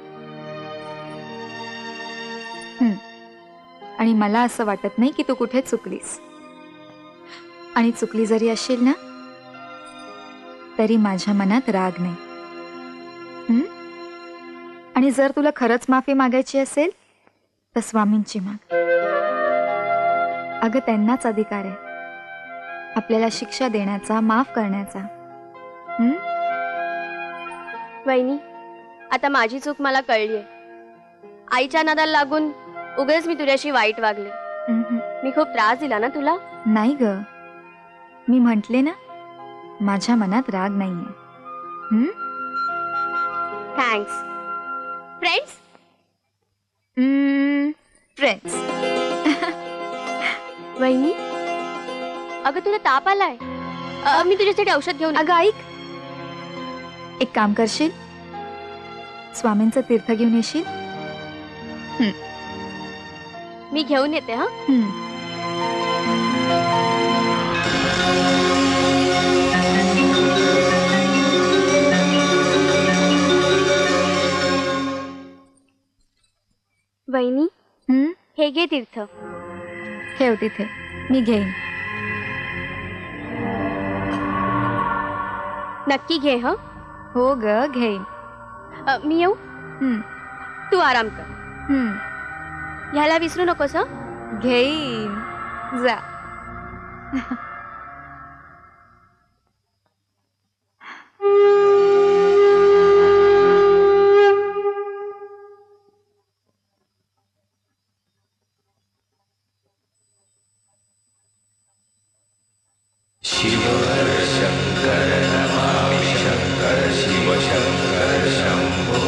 आणि मला असं वाटत नाही की तू कुठे चुकलीस. आणि चुकली जरी असशील ना तरी माझ्या मनात राग नाही. आणि जर तुला खरंच माफी मागायची असेल तर स्वामींची माग. अगं त्यांनाच अधिकार आहे आपल्याला शिक्षा देण्याचा, माफ करण्याचा. वहिनी, आता माझी चूक मला कळलीये. आईच्या नादाला लागून उगाच मी तुझ्याशी वाईट वागले. मी खूप त्रास दिला ना तुला? नाही ग, मी म्हंटले ना माझ्या मनात राग नाहीये. थँक्स. फ्रेंड्स. फ्रेंड्स. वहिनी, अगं तुला ताप आलाय. मी तुझ्यासाठी औषध घेऊन. अगं ऐक, एक काम करशील, स्वामींचं तीर्थ घेऊन येशील? मी घेऊन येते. हा. वहिनी, हे घे तीर्थ. ठेव तिथे, मी घेईन. नक्की घे. ह. हो ग, घेईन. मी येऊ? तू आराम कर. ह्याला विसरू नकोस. हं. घेईन. जा. शिवहर शंकर नमामि शंकर शिव शंकर शंभो.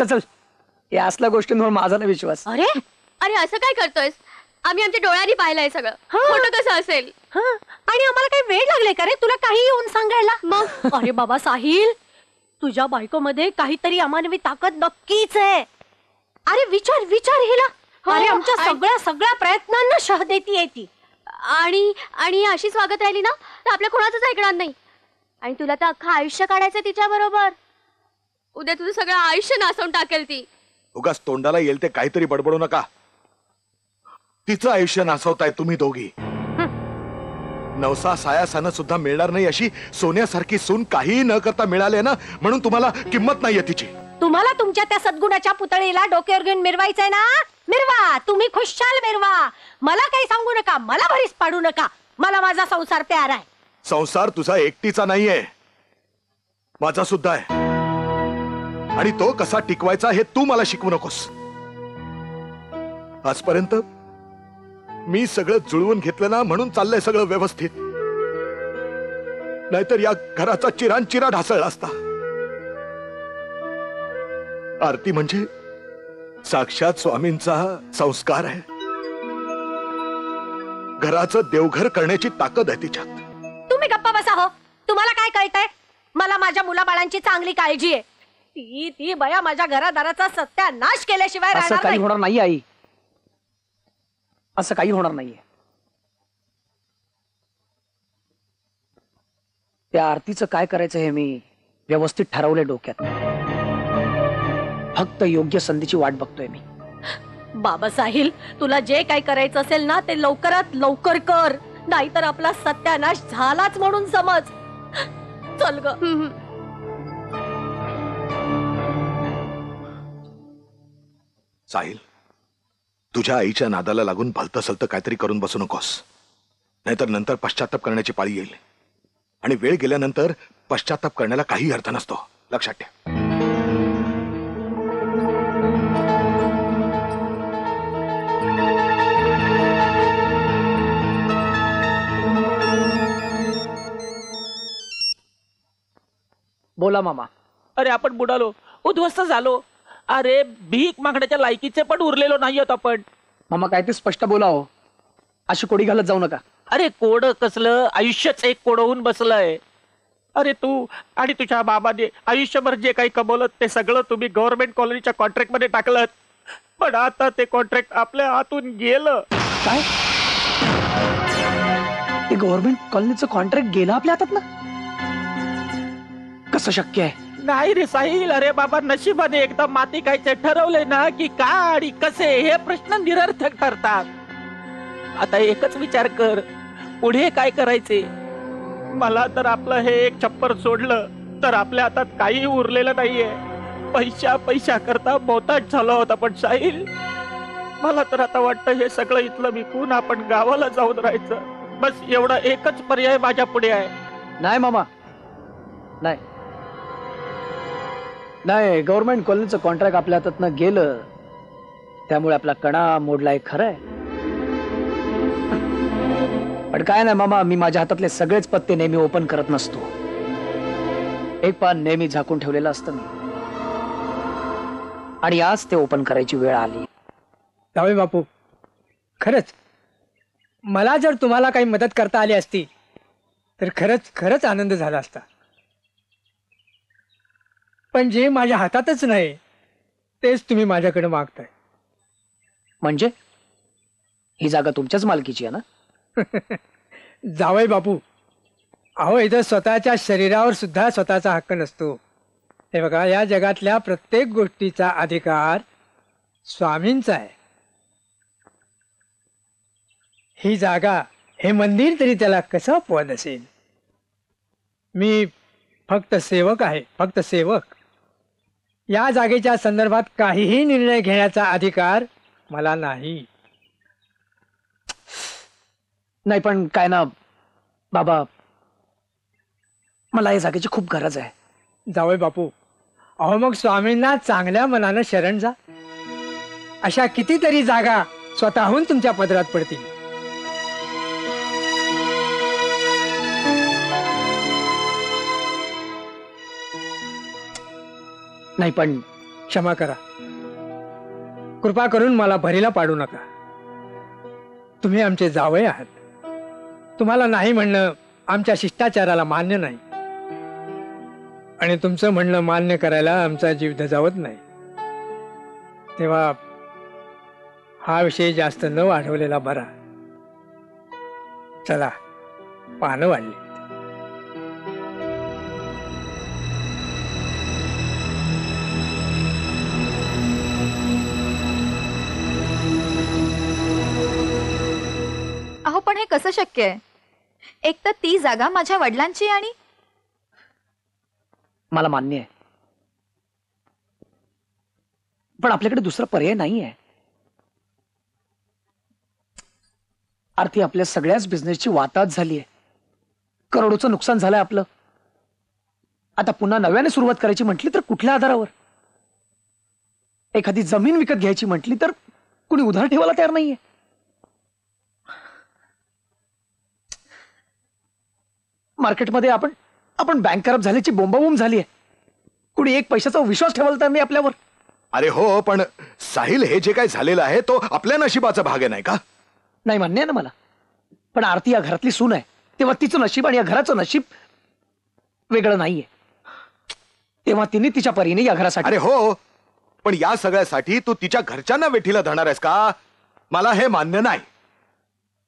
चल, या असल्या गोष्टींवर माझा नाही विश्वास. अरे अरे, असं काय करतोयस? आम्ही आमच्या डोळ्यांनी पाहिलंय सगळं. खोटं कसं असेल? आणि आम्हाला काही वेळ लागले का रे तुला काही येऊन सांगायला? मग अरे बाबा साहिल, तुझ्या बायकोमध्ये काहीतरी अमानवी ताकद नक्कीच आहे. अरे विचार विचार हिला. अरे आमच्या सगळ्या प्रयत्नांना शह देतीये ती. आणि अशीच वागत राहिली ना तर आपल्या कोणाचंच ऐकणार नाही. आणि तुला तर अख्खं आयुष्य काढायचं तिच्या बरोबर. उद्या तुझं सगळं आयुष्य नासवून टाकेल ती. उगाच तोंडाला येईल ते काहीतरी बडबडू नका. तिचं आयुष्य नासवताय तुम्ही दोघी. नवसा सायासानं सुद्धा मिळणार नाही अशी सोन्यासारखी सून काही न करता मिळाले ना, म्हणून तुम्हाला किंमत नाहीये तिची. तुम्हाला तुमच्या त्या सद्गुणाच्या पुतळीला डोक्यावर घेऊन मिरवायचंय ना, मिरवा. तुम्ही खुशाल मिरवा. मला काही सांगू नका, मला भरीस पाडू नका. मला माझा संसार प्यारा आहे. संसार तुझा एकटीचा नाहीये, माझा सुद्धा आहे. आणि तो कसा टिकवायचा हे तू मला शिकवू नकोस. आजपर्यंत मी सगळं जुळवून घेतलं ना, म्हणून चाललंय सगळं व्यवस्थित. नाहीतर या घराचा चिरांचिरा ढासळला असता. आरती म्हणजे साक्षात स्वामींचा संस्कार आहे. घराचं देवघर करण्याची ताकद आहे तिच्यात. तुम्ही गप्पा बसा हो. तुम्हाला काय कळतंय? मला माझ्या मुलाबाळांची चांगली काळजी आहे. ती बया माझ्या घरादाराचा सत्यानाश केल्याशिवाय असं राहणार काही नाही. होणार नाही आई. असं काही होणार नाहीये. त्या आरतीचं काय करायचं हे मी व्यवस्थित ठरवले डोक्यात. फक्त योग्य संधीची वाट बघतोय मी. बाबा साहिल, तुला जे काही करायचं असेल ना ते लवकरात लवकर कर, नाहीतर आपला सत्यानाश झालाच म्हणून समज. चल ग. साहिल, तुझ्या आईच्या नादाला लागून भलतं सलतं काहीतरी करून बसू नकोस. नाहीतर नंतर पश्चाताप करण्याची पाळी येईल. आणि वेळ गेल्यानंतर पश्चाताप करण्याला काही अर्थ नसतो. लक्षात ठेव. बोला मामा. अरे आपण बुडालो, उद्ध्वस्त झालो. अरे भीक मागण्याच्या लायकीचे पण उरलेलो नाही आहोत आपण. मामा काय ते स्पष्ट बोला हो. अशी कोडी घालत जाऊ नका. अरे कोड कसलं, आयुष्यच एक कोड होऊन बसलंय. अरे तू आणि तुझ्या बाबाने आयुष्यभर जे काही कमवलं ते सगळं तुम्ही गव्हर्नमेंट कॉलनीच्या कॉन्ट्रॅक्ट मध्ये टाकलं. पण आता ते कॉन्ट्रॅक्ट आपल्या हातून गेलं. काय? ते गव्हर्नमेंट कॉलनीचं कॉन्ट्रॅक्ट गेलं आपल्या हातात ना? कसं शक्य आहे? नाही रे साहिल. अरे बाबा, नशिबाने एकदा माती खायचे ठरवले ना की काय आणि कसे हे प्रश्न निरर्थक ठरतात. आता एकच विचार कर, पुढे काय करायचे. मला तर आपलं हे एक छप्पर सोडलं तर आपल्या हातात काही उरलेलं नाहीये. पैशा करता मोताज झाला होता. पण साहिल, मला तर आता वाटतं हे सगळं इथलं विकून आपण गावाला जाऊन राहायचं. बस एवढा एकच पर्याय माझ्या पुढे आहे. नाही मामा, नाही नाही. गव्हर्नमेंट कॉलनीचं कॉन्ट्रॅक्ट आपल्या हातातनं गेलं त्यामुळे आपला कणा मोडलाय खरंय. पण काय नाही मामा, मी माझ्या हातातले सगळेच पत्ते नेहमी ओपन करत नसतो. एक पान नेहमी झाकून ठेवलेलं असतं मी. आणि आज ते ओपन करायची वेळ आली. जावई बापू, खरंच मला जर तुम्हाला काही मदत करता आली असती तर खरंच आनंद झाला असता. पण जे माझ्या हातातच नाही तेच तुम्ही माझ्याकडे मागताय. म्हणजे ही जागा तुमच्याच मालकीची आहे ना? जावई बापू, अहो इथं स्वतःच्या शरीरावर सुद्धा स्वतःचा हक्क नसतो. हे बघा, या जगातल्या प्रत्येक गोष्टीचा अधिकार स्वामींचा आहे. ही जागा, हे मंदिर तरी त्याला कसं अपवाद असेल. मी फक्त सेवक आहे, फक्त सेवक. या जागेच्या संदर्भात काहीही निर्णय घेण्याचा अधिकार मला नाही. नाही पण काय ना बाबा, मला या जागेची खूप गरज आहे. जावई बापू, अहो मग स्वामींना चांगल्या मनानं शरण जा. अशा कितीतरी जागा स्वतःहून तुमच्या पदरात पडतील. नाही पण क्षमा करा, कृपा करून मला भरीला पाडू नका. तुम्ही आमचे जावई आहात. तुम्हाला नाही म्हणणं आमच्या शिष्टाचाराला मान्य नाही. आणि तुमचं म्हणणं मान्य करायला आमचा जीव धजावत नाही. तेव्हा हा विषय जास्त न वाढवलेला बरा. चला, पानं वाढली. अहो पण हे कसं शक्य आहे? एक तर ती जागा माझ्या वडिलांची आणि मला मान्य आहे, पण आपल्याकडे दुसरा पर्याय नाही आहे. आरती, आपल्या सगळ्याच बिझनेसची वाताहत झाली आहे. करोडोचं नुकसान झालंय आपलं. आता पुन्हा नव्याने सुरुवात करायची म्हटली तर कुठल्या आधारावर? एखादी जमीन विकत घ्यायची म्हटली तर कुणी उधार ठेवायला तयार नाहीये. मार्केटमध्ये आपण बँक करप्ट झाल्याची बोंबाबोंब झाली आहे. कुणी एक पैशाचा विश्वास ठेवायला तयार नाही आपल्यावर. अरे हो, पण साहिल, हे जे काय झालेलं आहे तो आपल्या नशिबाचा भाग आहे, नाही का? नाही, मान्य आहे ना मला. पण आरती या घरातली सून आहे, तेव्हा तिचं नशीब आणि या घराचं नशीब वेगळं नाहीये. तेव्हा तिने तिच्या परीने या घरासाठी. अरे हो, पण या सगळ्यासाठी तू तिच्या घरच्यांना वेठीला धरणार आहेस का? मला हे मान्य नाही.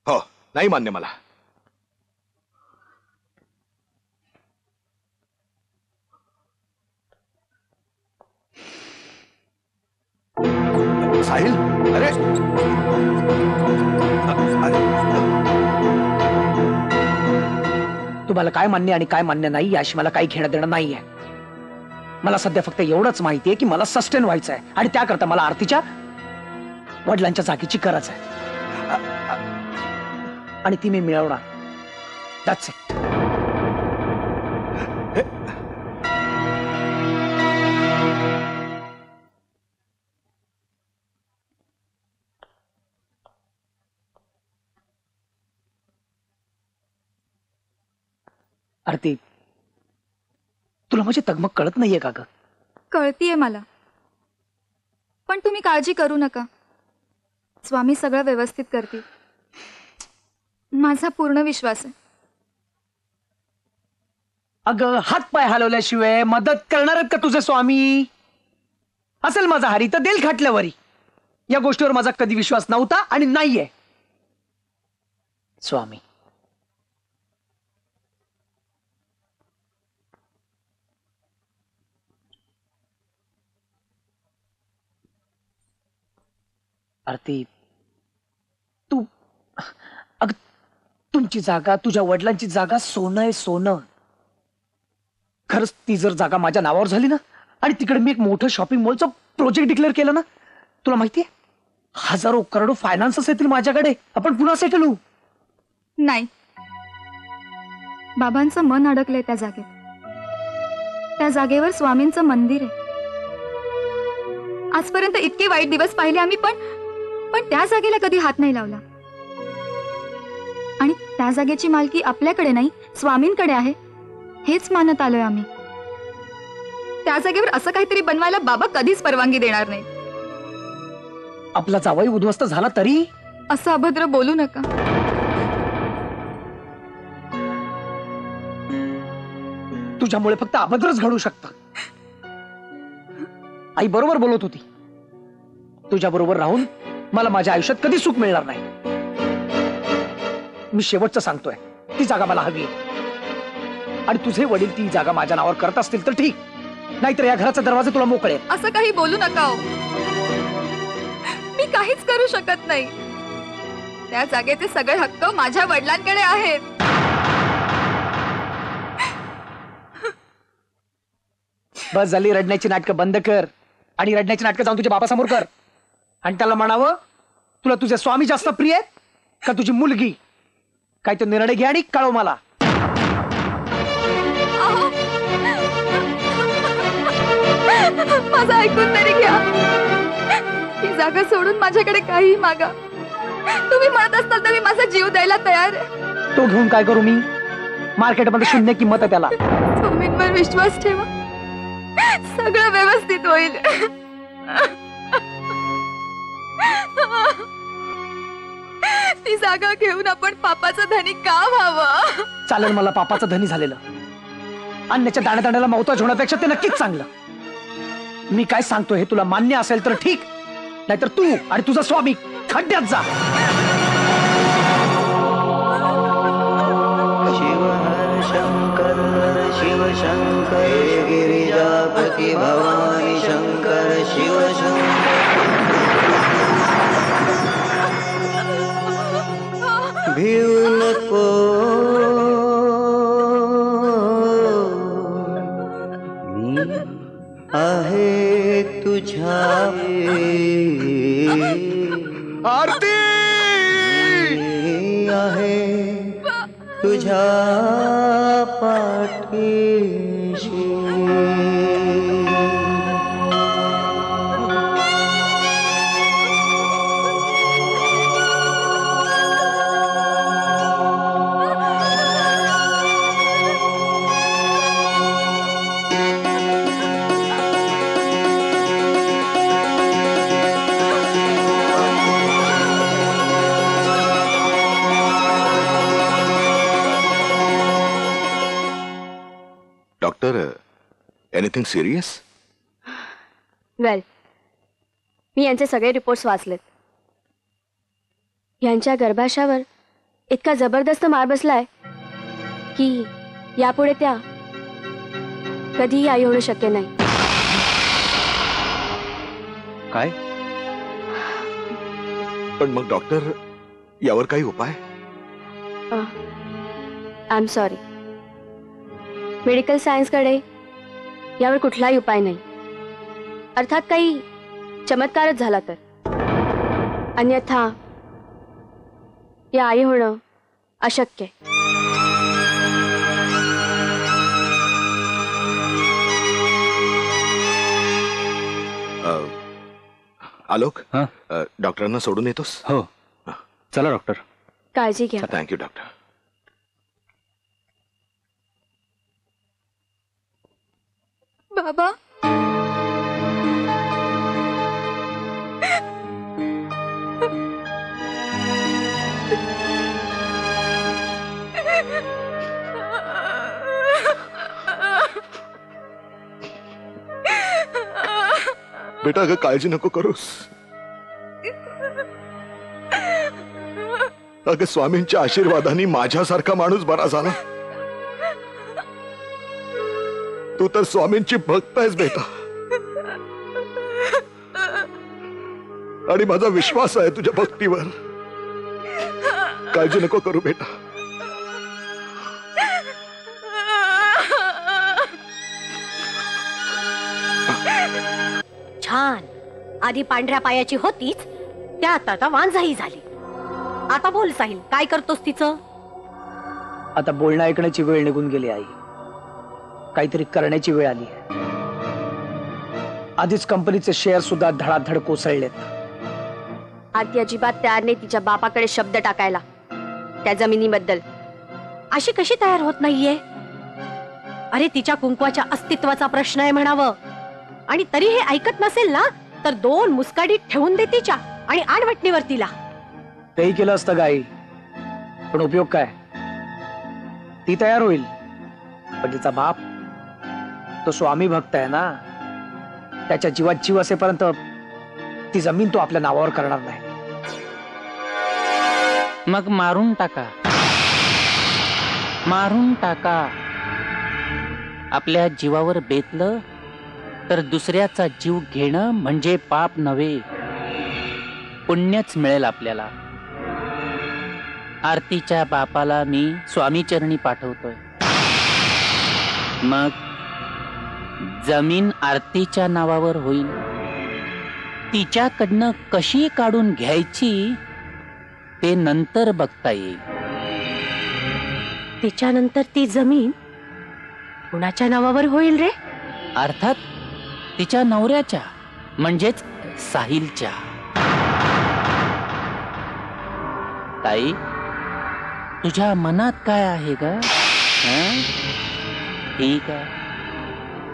हो, नाही मान्य मला. साहिल, अरे तुम्हाला काय मान्य आणि काय मान्य नाही याशी मला काही घेणं देणं नाहीये. मला सध्या फक्त एवढंच माहितीये की मला सस्टेन व्हायचं आहे आणि त्याकरता मला आरतीच्या वडिलांच्या जागेची गरज आहे आणि ती मी मिळवणार. That's it. आरती, तुला माझी तगमग कळत नाहीये का ग? कळतीये मला, पण तुम्ही काळजी करू नका. स्वामी सगळं व्यवस्थित करतील, माझा पूर्ण विश्वास आहे. अगं, हात पाय हलवल्याशिवाय मदत करणार आहेत का तुझे स्वामी? असेल माझा हरी तर देल खाटल्यावरी. या गोष्टीवर माझा कधी विश्वास नव्हता आणि नाहीये. स्वामी, आरती, तू अग तुमची जागा, तुझ्या वडिलांची जागा सोनं आहे, सोनं. खरंच ती जर जागा माझ्या नावावर झाली ना आणि तिकडे मी एक मोठं शॉपिंग मॉलचं प्रोजेक्ट डिक्लेअर केलं ना, तुला माहितीये हजारो करोडो फायनान्सेस येतील माझ्याकडे. आपण पुन्हा सेटल होऊ. नाही, बाबांचं मन अडकलंय त्या जागेत. त्या जागेवर स्वामींचं मंदिर आहे. आजपर्यंत इतके वाईट दिवस पाहिले आम्ही, पण त्या जागेला कधी हात नाही लावला. आणि त्या जागेची मालकी आपल्याकडे नाही, स्वामींकडे आहे हेच मानत आलोय आम्ही. त्या जागेवर असं काहीतरी बनवायला बाबा कधीच परवानगी देणार नाही. आपला जावई उद्ध्वस्त झाला तरी असं अभद्र बोलू नका. तुझ्यामुळे फक्त अभद्रच घडू शकतं. आई बरोबर बोलत होती. तुझ्या बरोबर राहून मला माझ्या आयुष्यात कधी सुख मिळणार नाही. मी शेवटचं सांगतोय, ती जागा मला हवी आहे. आणि तुझे वडील ती जागा माझ्या नावावर करत असतील तर ठीक, नाहीतर या घराचा दरवाजा तुला मोकळे. असं काही बोलू नका हो. मी काहीच करू शकत नाही. त्या जागेचे सगळे हक्क माझ्या वडिलांकडे आहेत. बस झाली रडण्याची नाटकं बंद कर आणि रडण्याची नाटकं जाऊन तुझ्या बापासमोर कर आणि त्याला म्हणावं, तुला तुझे स्वामी जास्त प्रिय आहेत का तुझी मुलगी? काय तो निर्णय घे आणि कळव मला. माझं ऐकून तरी घ्या. ही जागा सोडून माझ्याकडे काही मागा. तुम्ही म्हणत असताल तर मी माझा जीव द्यायला तयार आहे. तो घेऊन काय करू मी? मार्केटमध्ये शून्य किंमत आहे त्याला. स्वामींवर विश्वास ठेवा, सगळं व्यवस्थित होईल. ती जागा घेऊन आपण पापाचा धनी का व्हावं? चालेल, मला पापाचं धनी झालेलं. अन्याच्या दाण्या दाण्याला मोहताज होण्यापेक्षा ते नक्कीच चांगलं. मी काय सांगतो हे तुला मान्य असेल तर ठीक, नाहीतर तू आणि तुझा स्वामी खड्ड्यात जा. शिव हर शंकर शिव शंकर गिरिजापति भवानी शंकर शिव शंकर. भिऊ नको मी आहे तुझ्या आरती आहे तुझ्या पाठीशी. Doctor anything serious? वेल, मी यांचे सगळे रिपोर्ट्स वाचलेत. यांच्या गर्भाशयावर इतका जबरदस्त मार बसलाय की यापुढे त्या कधीही आई होणं शक्य नाही. काय? पण मग डॉक्टर, यावर काही उपाय? आय एम सॉरी, मेडिकल सायन्सकडे यावर कुठलाही उपाय नाही. अर्थात काही चमत्कारच झाला तर, अन्यथा या आई होणं अशक्य आहे. आलोक, डॉक्टरांना सोडून येतोस? हो, चला डॉक्टर. काळजी घ्या. Thank you doctor. बाबा, बेटा, अगं काळजी नको करूस. अगं स्वामींच्या आशीर्वादाने माझ्यासारखा माणूस बरा झाला. तू तर स्वामींची भक्त आहेस बेटा, आणि माझा विश्वास आहे तुझ्या भक्तीवर. काळजी नको करू बेटा. छान. आधी पांढऱ्या पायाची होतीच, त्यात आता वांझाही झाली. आता बोल साहिल, काय करतोस तिचं? आता बोलणं ऐकण्याची वेळ निघून गेली आई. काहीतरी करण्याची वेळ आली. आधीच कंपनीचे शेअर सुद्धा धडाधड कोसळलेत. आधी अजिबात तयार नाही तिच्या बापाकडे शब्द टाकायला त्या जमिनीबद्दल. अशी कशी तयार होत नाहीये? अरे, तिच्या कुंकवाच्या अस्तित्वाचा प्रश्न आहे म्हणावं. आणि तरी हे ऐकत नसेल ना, तर 2 मुस्काडीत ठेवून दे तिच्या आणि आडवटणीवर तिला. तेही केलं असतं गाई, पण उपयोग काय? ती तयार होईल, पण तिचा बाप तो स्वामी भक्त आहे ना. त्याच्या जीवात जीव असेपर्यंत ती जमीन तो आपल्या नावावर करणार नाही. मग मारून टाका, मारून टाका. आपल्या जीवावर बेतलं तर दुसऱ्याचा जीव घेणं म्हणजे पाप नव्हे, पुण्यच मिळेल आपल्याला. आरतीच्या बापाला मी स्वामी चरणी पाठवतोय. मग जमीन आरतीच्या नावावर होईल. तिच्याकडनं कशी काढून घ्यायची ते नंतर बघता येईल. तिच्यानंतर ती जमीन कुणाच्या नावावर होईल रे? अर्थात तिच्या नवऱ्याच्या, म्हणजेच साहिलच्या. ताई, तुझ्या मनात काय आहे ग? ठीक आहे,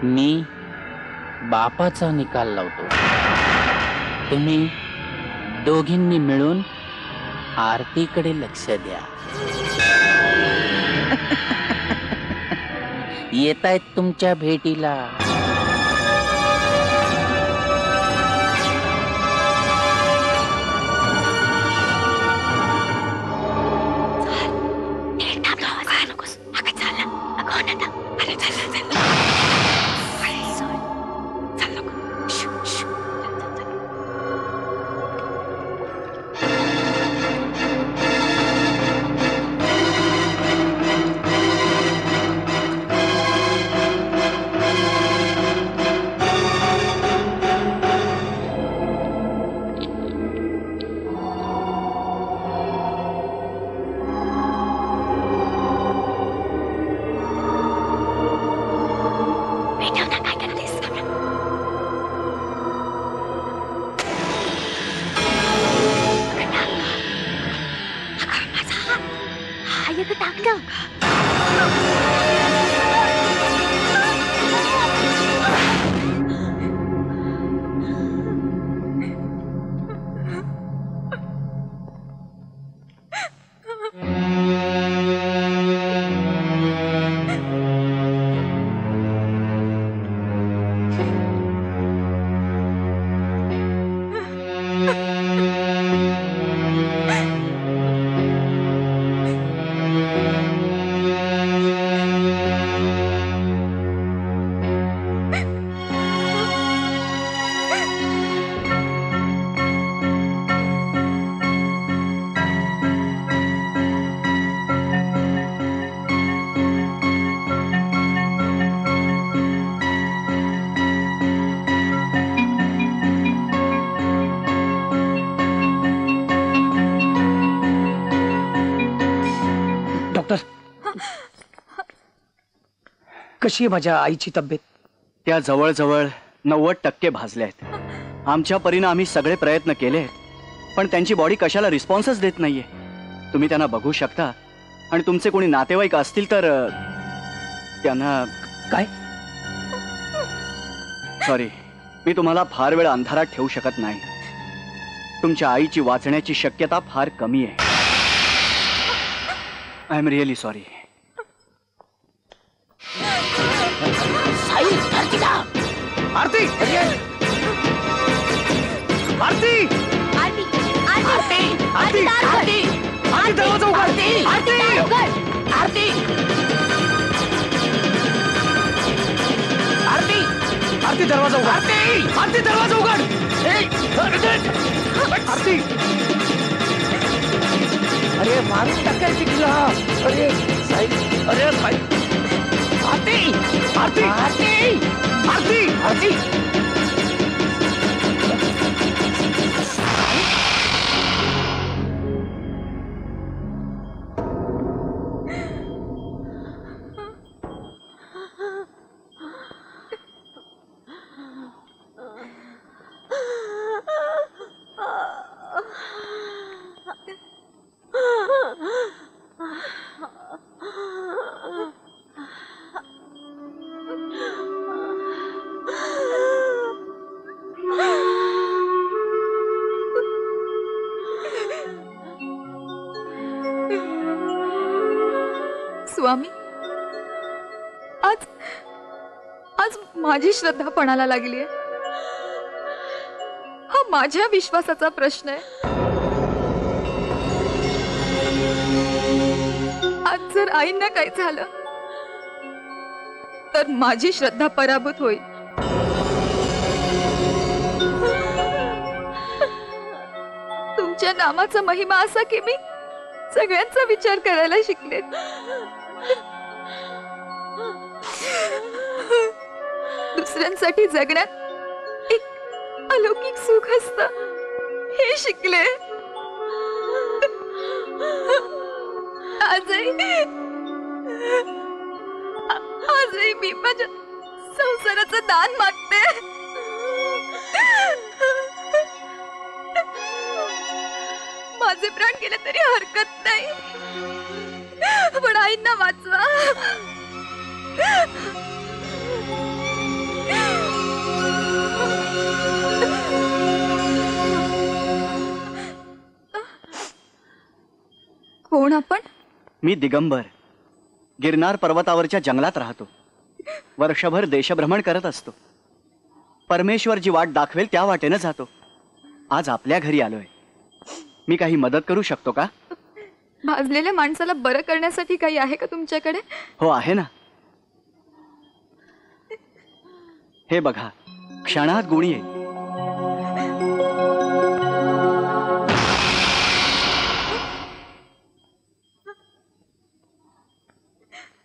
मी बापाचा निकाल लावतो. तुम्ही दोघींनी मिळून आरतीकडे लक्ष द्या. येतायत तुमच्या भेटीला. कशी आहे माझ्या आईची तब्येत? त्या जवळजवळ 90% भाजल्या आहेत. आमच्या परीनं आम्ही सगळे प्रयत्न केले, पण त्यांची बॉडी कशाला रिस्पॉन्सच देत नाहीये. तुम्ही त्यांना बघू शकता, आणि तुमचे कोणी नातेवाईक असतील तर त्यांना. काय? सॉरी, मी तुम्हाला फार वेळ अंधारात ठेवू शकत नाही. तुमच्या आईची वाचण्याची शक्यता फार कमी आहे. I am really sorry. आरती आरती आरती आरती आरती आरती दरवाजा उघड. आरती आरती आरती आरती दरवाजा उघड. आरती दरवाजा उघड. आरती, अरे मारून टाकायची तुला. अरे साहेब, अरे काय? आरती आरती आरती आरती आरती स्वामी, आज आज माझी श्रद्धा पणाला लागली आहे. हा माझ्या विश्वासाचा प्रश्न आहे. आज जर आईंना काही झालं तर माझी श्रद्धा पराभूत होईल. तुमच्या नामाचा महिमा असा की मी सगळ्यांचा विचार करायला शिकले. दुसऱ्यांसाठी जगण्यात एक अलौकिक सुख असतं हे शिकले. आजही मी माझ्या संसाराचं दान मागते. माझे प्राण गेले तरी हरकत नाही, पण आईंना वाचवा. कोण आपण? मी दिगंबर, गिरनार पर्वतावरच्या जंगलात राहतो. वर्षभर देशभ्रमण करत असतो. परमेश्वर जी वाट दाखवेल त्या वाटेनं जातो. आज आपल्या घरी आलोय. मी काही मदत करू शकतो का? भाजलेल्या माणसाला बरं करण्यासाठी काही आहे का तुमच्याकडे? हो, आहे ना. हे बघा, क्षणात गुणी आहे.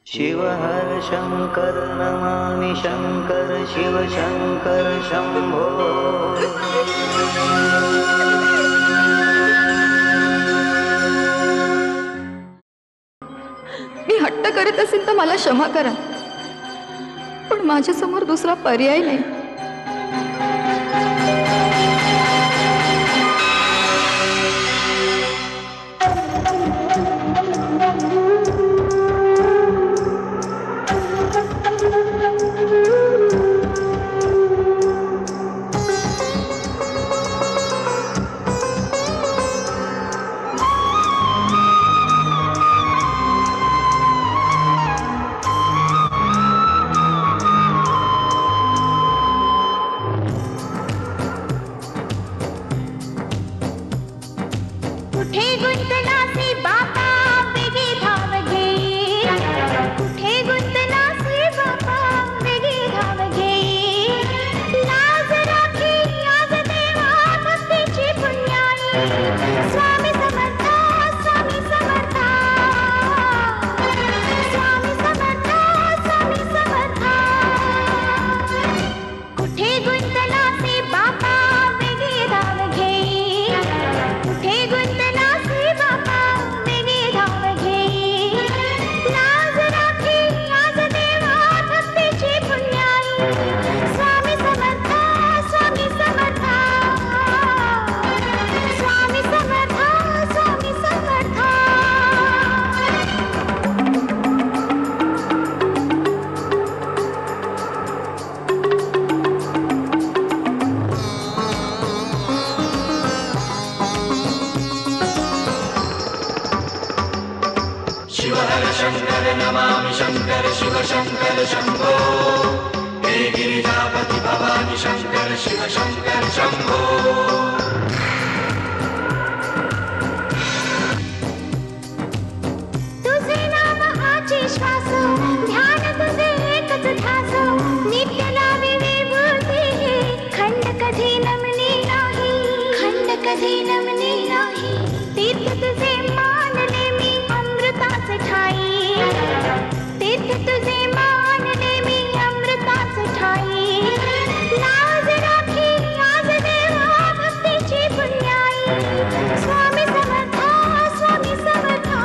शिव हर शंकर नमामि शंकर शिव शंकर शंभो. मी हट्ट करत असेल तर मला क्षमा करा, पण माझ्या समोर दुसरा पर्याय नाही. शंकर नमामि शंकर शिव शंकर शंभो हे गिरिजापति भवानी शंकर शिव शंकर शंभो तुझे नाम हाची श्वास ध्यान तुझे एकच ध्यास नित्य लावी विभूती खंड कधी नमनी नाही खंड कधी नमनी नाही तीर्थ तुझे मानले मी अमृताचे ठाई तीर्थ तुझे मानले मी अमृताचे ठाई लाज राखी आज देवा भक्तीची पुण्याई स्वामी समर्था स्वामी समर्था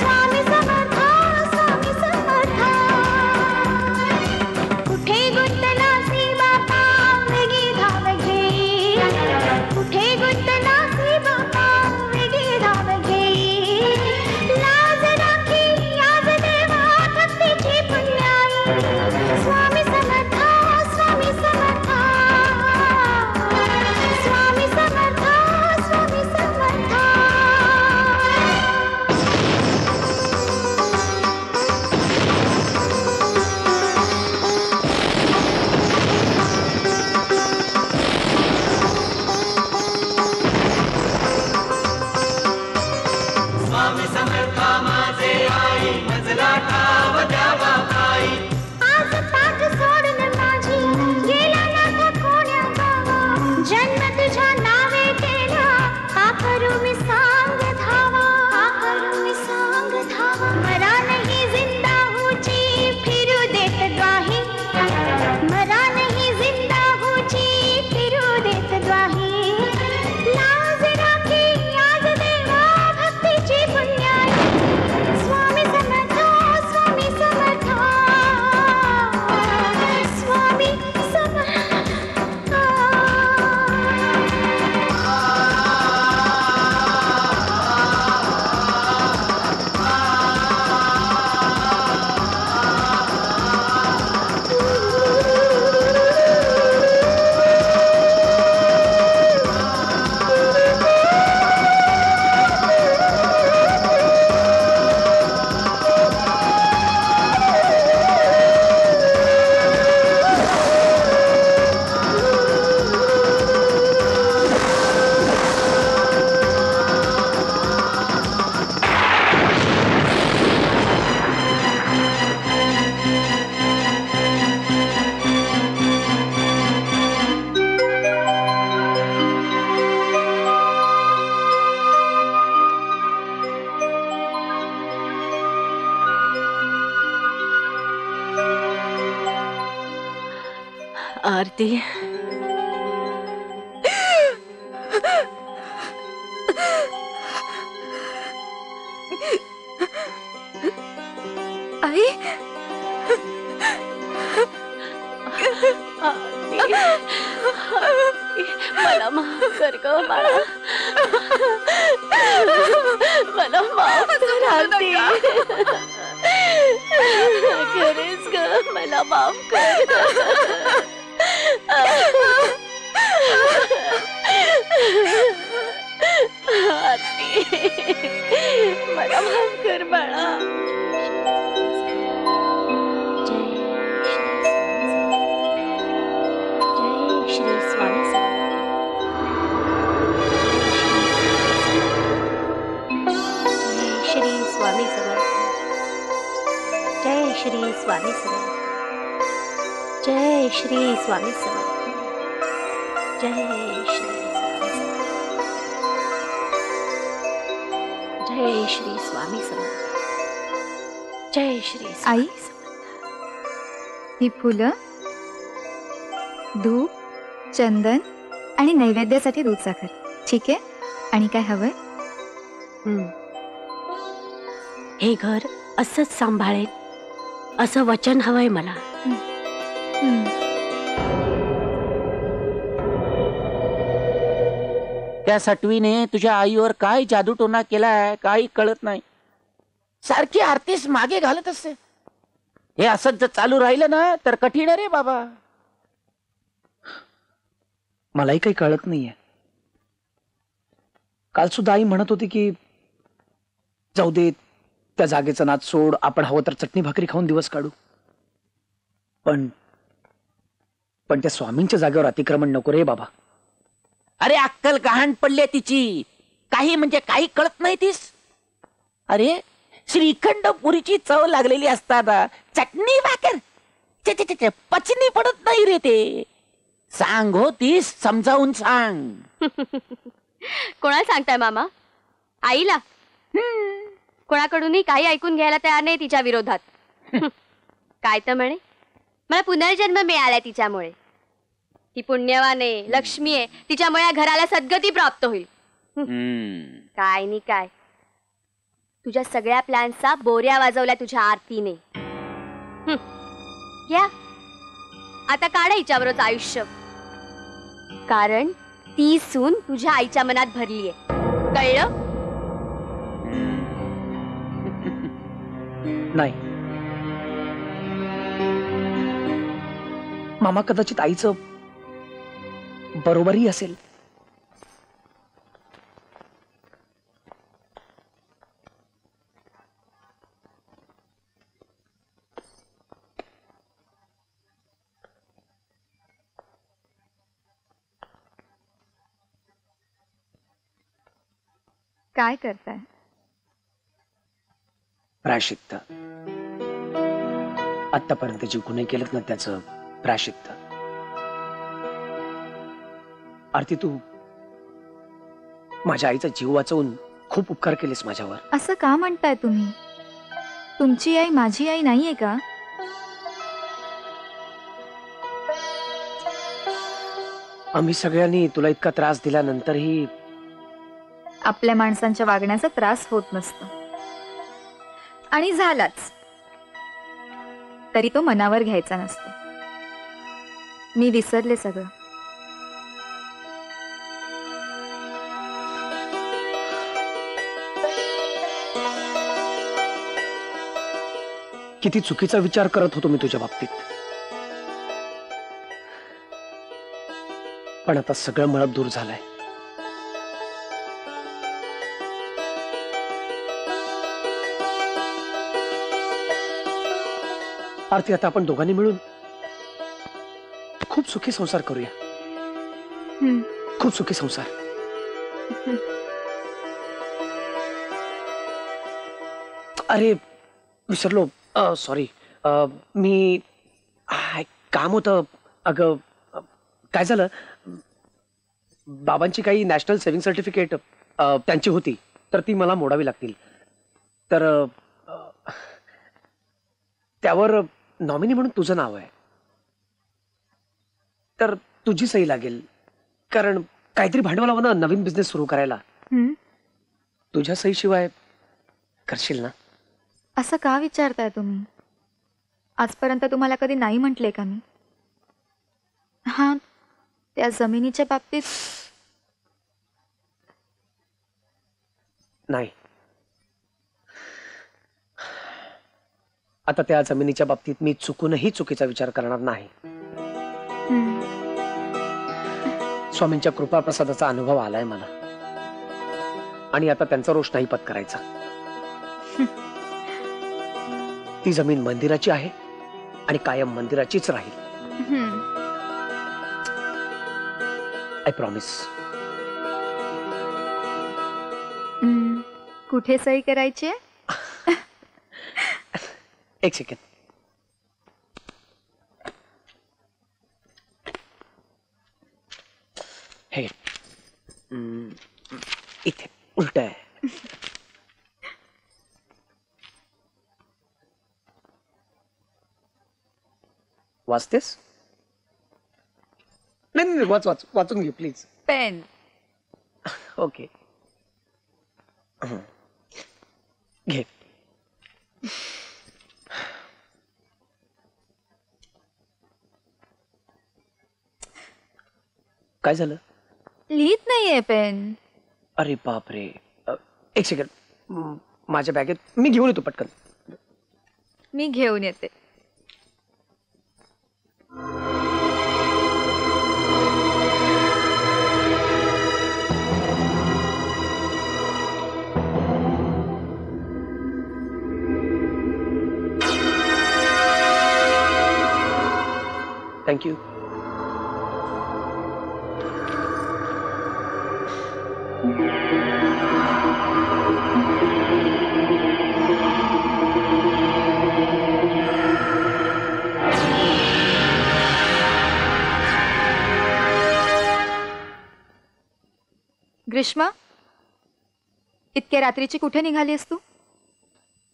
स्वामी समर्था स्वामी समर्था कुठे गुंतलासी बापा वेगी धाव घेई कुठे गुंतलासी बापा वेगी धाव घेई लाज राखी आज देवा भक्तीची पुण्याई स्वामी समर्था स्वामी समर्था स्वामी समर्था स्वामी समर्था स्वामी समर्था माझे आई मजला ठाव द्यावा आई आज पाठ सोडून माझी गेला नाथा कोण्या गावा जन्म तुझ्या नावे केला का करू मी सांग धावा का करू मी सांग धावा मरा नहीं जिंदा हुची फिरू देत द्वाही मरा नहीं जिंदा हुची फिरू देत द्वाही लाज राखी आज देवा भक्तीची पुण्याई स्वामी समर्था स्वामी समर्था स्वामी समर्था आरती आई मला माफ कर ग बाळा मला माफ कर आरती खरेच ग मला माफ कर आरती मला माफ कर बाळा जय श्री स्वामी जय श्री स्वामी समर्थ जय श्री स्वामी समर्थ जय श्री स्वामी समर्थ जय श्री स्वामी समर्थ जय श्री आई ही फुलं धूप चंदन आणि नैवेद्यासाठी दूध साखर ठीक आहे आणि काय हवंय हे घर असंच सांभाळेल असं वचन हवंय मला त्या सटवीने तुझ्या आईवर काय जादूटोना केलाय काही कळत नाही सारखी आरतीस मागे घालत असते हे असंच जर चालू राहिलं ना तर कठीण रे बाबा मलाही काही कळत नाहीये काल सुद्धा आई म्हणत होती की जाऊ दे, त्या जागेचं नाद सोड, आपण हवं तर चटणी भाकरी खाऊन दिवस काढू. पण पण त्या स्वामींच्या जागेवर अतिक्रमण नको रे बाबा. अरे अक्कल गहाण पडली तिची, काही म्हणजे काही कळत नाही तीस. अरे श्रीखंड पुरीची चव लागलेली असताना चटणी भाकर पचनी पडत नाही रे ते. सांग हो तीस, समजावून सांग. कोणाला सांगताय मामा? आईला. कोणाकडूनही काही ऐकून घ्यायला तयार नाही तिच्या विरोधात. काय तर म्हणे, मला पुनर्जन्म मिळालाय तिच्यामुळे. ती पुण्यवान आहे, लक्ष्मी आहे, तिच्यामुळे या घराला सद्गती प्राप्त होईल. काय नाही काय, तुझ्या सगळ्या प्लॅनचा बोऱ्या वाजवल्या तुझ्या आरतीने. घ्या आता, काढा हिच्याबरोबर आयुष्य. कारण ती सून तुझ्या आईच्या मनात भरलीये, कळलं? नाही मामा, कदाचित आईचं बरोबरही असेल. काय करताय? प्रायश्चित्त. आतापर्यंत जे गुन्हे केलेत ना त्याचं प्रायश्चित्त. आरती, तू माझ्या आईचा जीव वाचवून खूप उपकार केलेस माझ्यावर. असं का म्हणताय तुम्ही? तुमची आई माझी आई नाहीये का? आम्ही सगळ्यांनी तुला इतका त्रास दिल्यानंतरही आपल्या माणसांच्या वागण्याचा त्रास होत नसतो, आणि झालाच तरी तो मनावर घ्यायचा नसतो. मी विसरले सगळं. किती चुकीचा विचार करत होतो मी तुझ्या बाबतीत. पण आता सगळं मळप दूर झालंय. आरती, आता आपण दोघांनी मिळून खूप सुखी संसार करूया. खूप सुखी संसार. अरे विसरलो, सॉरी. मी काम होतं. अगं काय झालं, बाबांची काही नॅशनल सेव्हिंग सर्टिफिकेट त्यांची होती, तर ती मला मोडावी लागतील. तर त्यावर नॉमिनी म्हणून तुझं नाव आहे, तर तुझी सही लागेल. कारण काहीतरी भांडवल हवं ना नवीन बिझनेस सुरू करायला. तुझ्या सहीशिवाय करशील ना? असं का विचारताय तुम्ही? आजपर्यंत तुम्हाला कधी नाही म्हटले का मी? हा, त्या जमिनीच्या बाबतीत नाही. आता त्या जमिनीच्या बाबतीत मी चुकूनही चुकीचा विचार करणार नाही. स्वामींच्या कृपा प्रसादाचा अनुभव आलाय मला, आणि आता त्यांचा रोष नाही पत्करायचा. ती जमीन मंदिराची आहे आणि कायम मंदिराचीच राहील. I promise. कुठे सही करायची आहे? एक सेकंड. हे इथे उलट आहे. वाचतेस? नाही, वाचून घे प्लीज. पेन. ओके, घे. काय झालं? लिहित नाहीये पेन. अरे बापरे. एक सेकंड, माझ्या बॅगेत मी घेऊन येतो पटकन. मी घेऊन येते. थँक्यू. ग्रीष्मा, इतक्या रात्रीची कुठे निघालीस तू?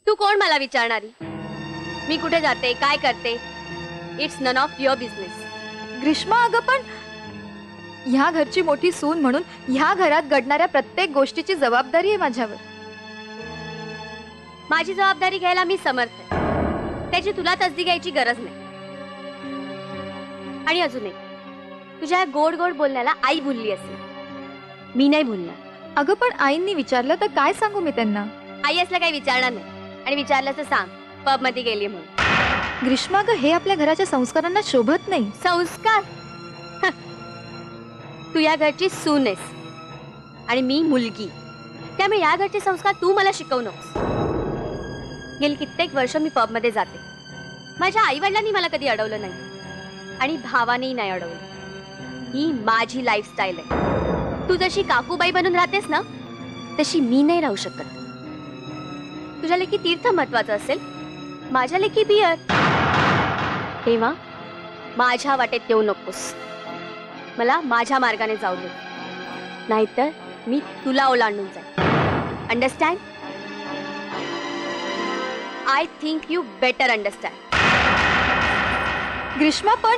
तू कोण मला विचारणारी? मी कुठे जाते, काय करते, it's none of your business. Grishma, अगं पण ह्या घरची मोठी सून म्हणून ह्या घरात घडणाऱ्या प्रत्येक गोष्टीची जबाबदारी आहे माझ्यावर. माझी जबाबदारी घ्यायला मी समर्थ आहे, त्याची तुला तसदी घ्यायची गरज नाही. आणि अजून एक, तुझ्या गोड गोड बोलण्याला आई भुलली असेल, मी नाही भुलणार. अगं पण आईंनी विचारलं तर काय सांगू मी त्यांना? आई असलं काही विचारणार नाही, आणि विचारलं तर सांग पब मध्ये गेली म्हणून. ग्रीष्मा, ग हे आपल्या घराच्या संस्कारांना शोभत नाही. संस्कार? तू या घरची सून आहेस आणि मी मुलगी, त्यामुळे या घरचे संस्कार तू मला शिकवू नकोस. गेली कित्येक वर्ष मी पब मध्ये जाते. माझ्या आई वडिलांनी मला कधी अडवलं नाही आणि भावानेही नाही अडवलं. ही माझी लाईफस्टाईल आहे. तू जशी काकूबाई बनून राहतेस ना, तशी मी नाही राहू शकत. तुझ्या लेखी तीर्थ महत्वाचं असेल, माझ्या लेखी बियर. तेव्हा माझ्या वाटेत येऊ नकोस. मला माझ्या मार्गाने जाऊ दे, नाहीतर मी तुला ओलांडून जाईन. Understand? I think you better understand. Grishma, पण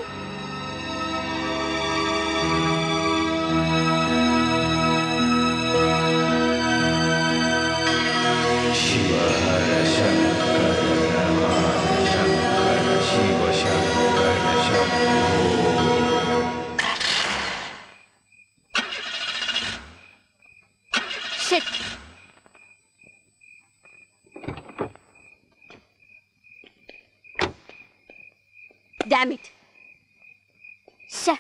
Shit. Damn it. Shit.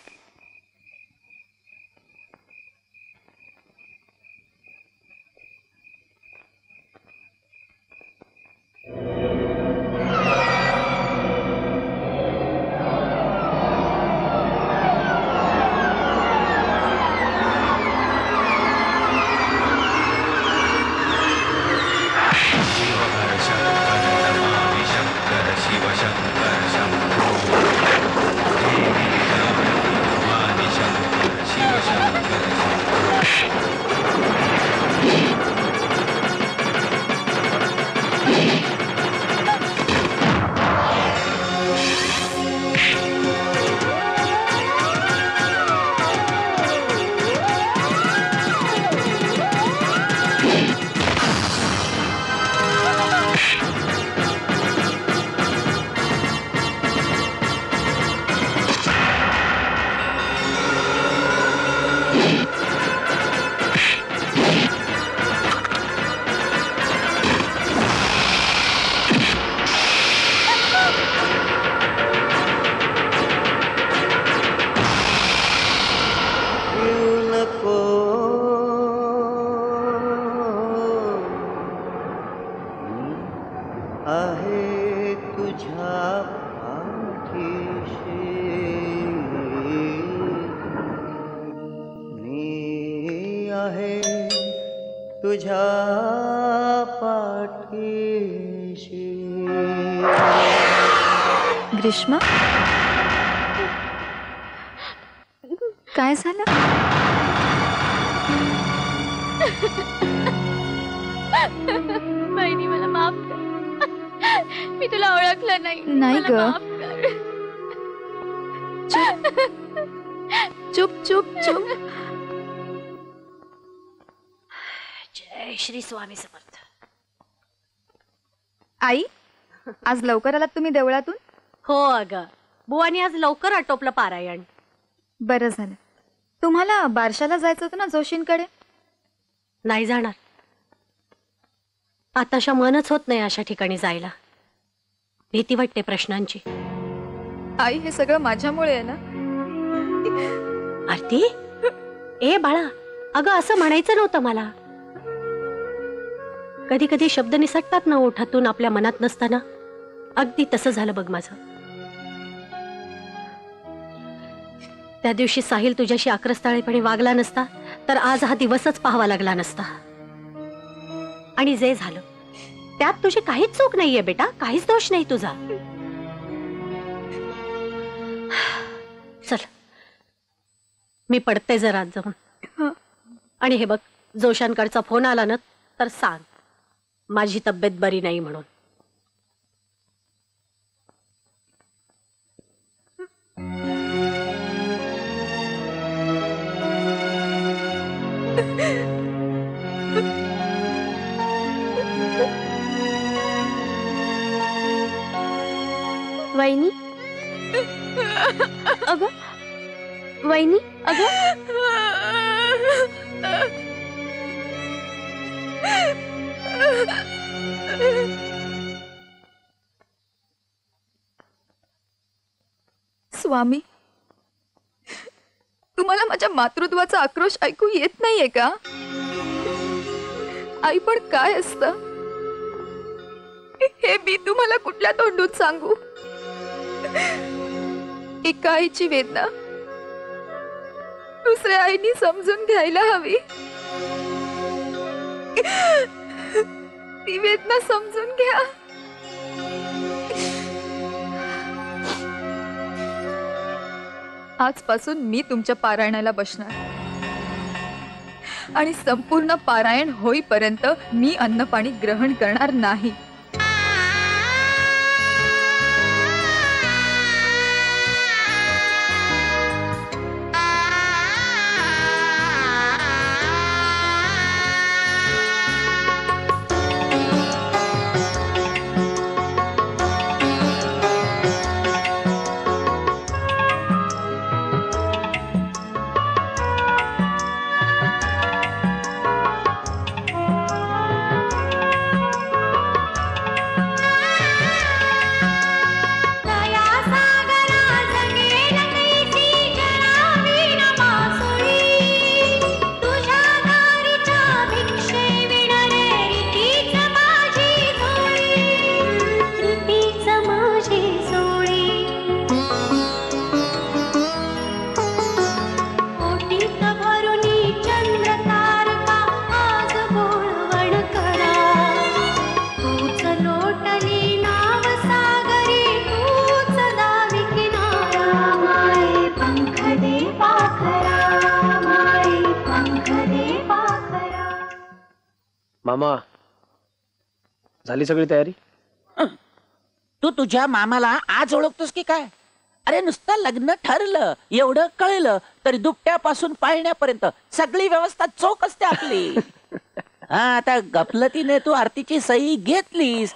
आहे तुझ्या पाठीशी मी आहे तुझ्या पाठीशी. ग्रीष्मा, काय झालं? बहिणी, मला माफ कर. मी तुला ओळखलं नाही. नाही मला ग. माफ कर. चुप चुप चुप. जय श्री स्वामी समर्थ. आई, आज लवकर आलात तुम्ही देवळातून? हो अगं, बुवानी आज लवकर आटोपलं पारायण. बरं झालं. तुम्हाला बारशाला जायचं होतं ना जोशींकडे? नाही जाणार. आताशा मनच होत नाही अशा ठिकाणी जायला. भीती वाटते प्रश्नांची. आई, हे सगळं माझ्यामुळे आहे ना? आरती, ए बाळा, अगं असं म्हणायचं नव्हतं मला. कधी कधी शब्द निसटतात ना ओठातून आपल्या मनात नसताना. अगदी तसं झालं बघ माझं. त्या दिवशी साहिल तुझ्याशी आक्रस्ताळेपणे वागला नसता तर आज हा दिवसच पाहावा लागला नसता. आणि जे झालं त्यात तुझी काहीच चूक नाहीये बेटा, काहीच दोष नाही तुझा. चल मी पडते जरा जाऊन. आणि हे बघ, जोशांकडचा फोन आला ना तर सांग माझी तब्येत बरी नाही म्हणून. वहिनी अगं, वहिनी अगं. स्वामी, तुम्हाला माझ्या मातृत्वाचा आक्रोश ऐकू येत नाहीये का? आई पण काय असतं हे मी तुम्हाला कुठल्या तोंडून सांगू? एका आईची वेदना दुसऱ्या आईनी समजून घ्यायला हवी. ती वेदना समजून घ्या. आजपासून मी तुमच्या पारायणाला बसणार आणि संपूर्ण पारायण होईपर्यंत मी अन्न पाणी ग्रहण करणार नाही. मामा, झाली सगळी तयारी? तू तुझ्या मामाला आज ओळखतोस की काय? अरे नुसतं लग्न ठरलं एवढं कळलं तरी दुपट्यापासून पाळण्यापर्यंत सगळी व्यवस्था चोख असते आपली. हा, आता गफलतीने तू आरतीची सही घेतलीस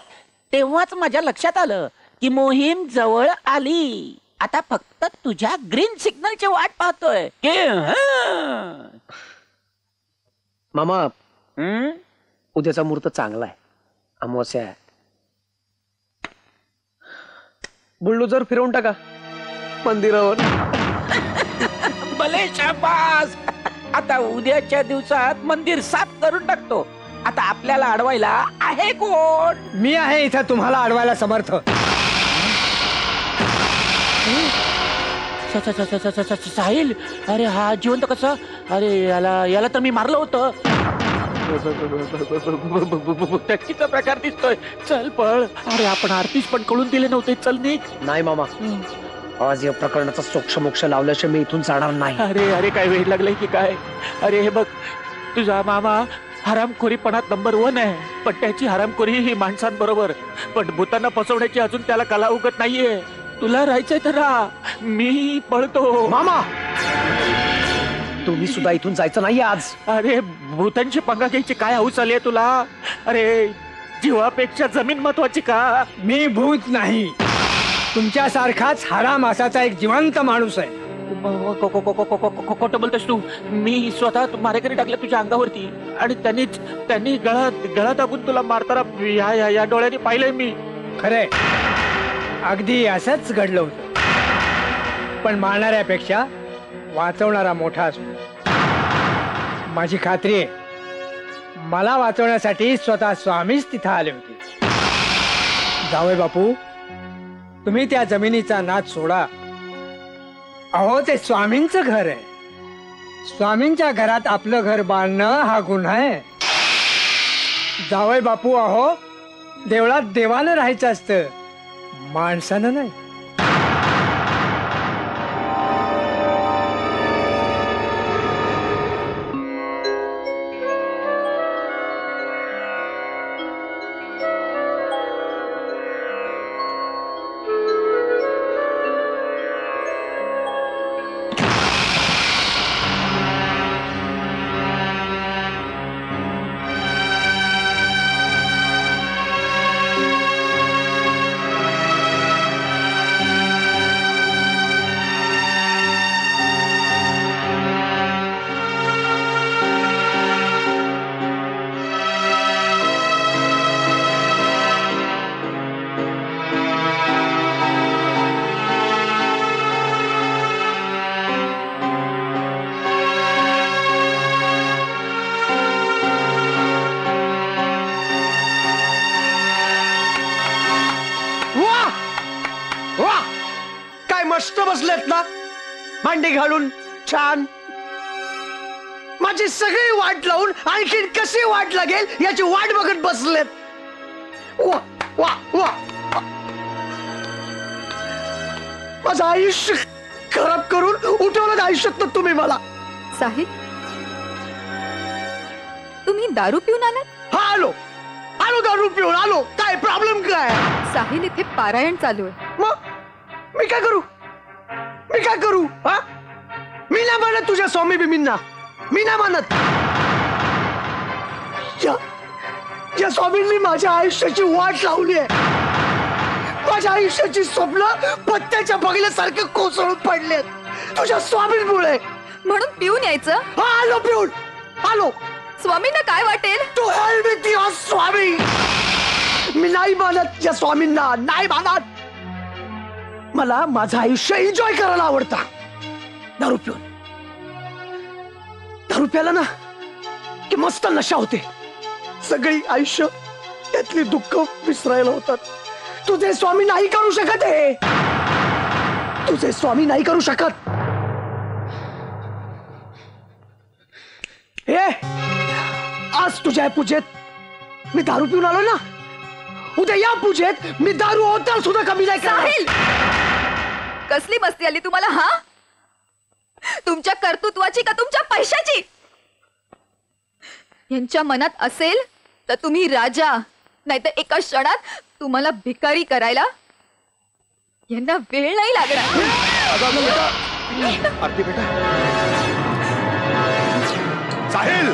तेव्हाच माझ्या लक्षात आलं की मोहीम जवळ आली. आता फक्त तुझ्या ग्रीन सिग्नलची वाट पाहतोय. मामा, उद्याचा मुहूर्त चांगला आहे, अमावस्या आहे. बुलडोजर फिरवून टाका मंदिरावर. भले शाबास. आता उद्याच्या दिवसात मंदिर साफ करून टाकतो. आता आपल्याला अडवायला आहे कोण? मी आहे इथं तुम्हाला अडवायला समर्थ. साहिल, अरे हा जिवंत कसा? अरे याला तर मी मारलं होतं. टक्कीचा प्रकार दिसतोय. चल पळ. अरे आपण आरतीच पण कळून दिले नव्हते. चल निघ. नाही मामा, आज या प्रकरणाचा सोक्ष लावल्याशिवाय मी इथून जाणार नाही. अरे अरे काय वेळ लागलाय की काय? अरे हे बघ, तुझा मामा हरामखोरीपणात नंबर 1 आहे. पण त्याची हरामखोरी ही माणसांबरोबर, पण भूतांना फसवण्याची अजून त्याला कला उगत नाहीये. तुला राहायचंय तर राहा, मी पळतो. मामा, तुम्ही सुद्धा इथून जायचं नाही आज. अरे भूतांची पंगा घ्यायची काय हौस आली आहे तुला? अरे जीवापेक्षा जमीन महत्वाची का? मी भूत नाही, तुमच्यासारखाच हराम असाचा एक जिवंत माणूस आहे. खोटं बोलतोस तू. मी स्वतः मारेकरी टाकल्या तुझ्या अंगावरती आणि त्यांनी गळा दाबून तुला मारताना या डोळ्याने पाहिलंय मी. खरे, अगदी असंच घडलं होतं. पण मारणाऱ्यापेक्षा वाचवणारा मोठा असतो. माझी खात्री आहे, मला वाचवण्यासाठी स्वतः स्वामीच तिथं आले होते. जावई बापू, तुम्ही त्या जमिनीचा नाद सोडा अहो ते स्वामींचं घर आहे. स्वामींच्या घरात आपलं घर बांधणं हा गुन्हा आहे. जावई बापू अहो, देवळात देवानं राहायचं असतं, माणसानं नाही. मस्त बसलेत ना भांडी घालून छान. माझी सगळी वाट लावून आणखीन कशी वाट लागेल याची वाट बघत बसलेत. वा वा वा. माझं आयुष्य खराब करून उठवलं आयुष्यात तुम्ही मला. साहिल, तुम्ही दारू पिऊन आलात? हा, आलो आलो दारू पिऊन आलो. काय प्रॉब्लेम काय? साहिल, इथे पारायण चालू आहे. मग मी काय करू? मी काय करू? हा, मी नाही मानत तुझ्या स्वामी बिमींना. मी नाही मानत. या स्वामींनी माझ्या आयुष्याची वाट लावली आहे. माझ्या आयुष्याची स्वप्न पत्त्याच्या बघल्यासारखे कोसळून पडलेत तुझ्या स्वामींमुळे. म्हणून पिऊन यायचं? हा, आलो पिऊन आलो. स्वामींना काय वाटेल? तू हेल्प मी ती स्वामी. मी नाही मानत या स्वामींना, नाही मानत. मला माझं आयुष्य एन्जॉय करायला आवडतं. दारू पिऊन, दारू प्याला ना की मस्त नशा होते. सगळी आयुष्य त्यातली दुःख विसरायला होतात. तुझे स्वामी नाही करू शकत आहे. तुझे स्वामी नाही करू शकत. हे आज तुझ्या पूजेत मी दारू पिऊन आलो ना, उद्या या पूजेत मी दारू होता सुद्धा कमी नाही साहिल, कसली मस्ती आली तुम्हाला? हा, तुमच्या कर्तृत्वाची का तुमच्या पैशाची? यांच्या मनात असेल तर तुम्ही राजा, नाहीतर एका क्षणात तुम्हाला भिकारी करायला यांना वेळ नाही लागणार. आरती बेटा. साहिल,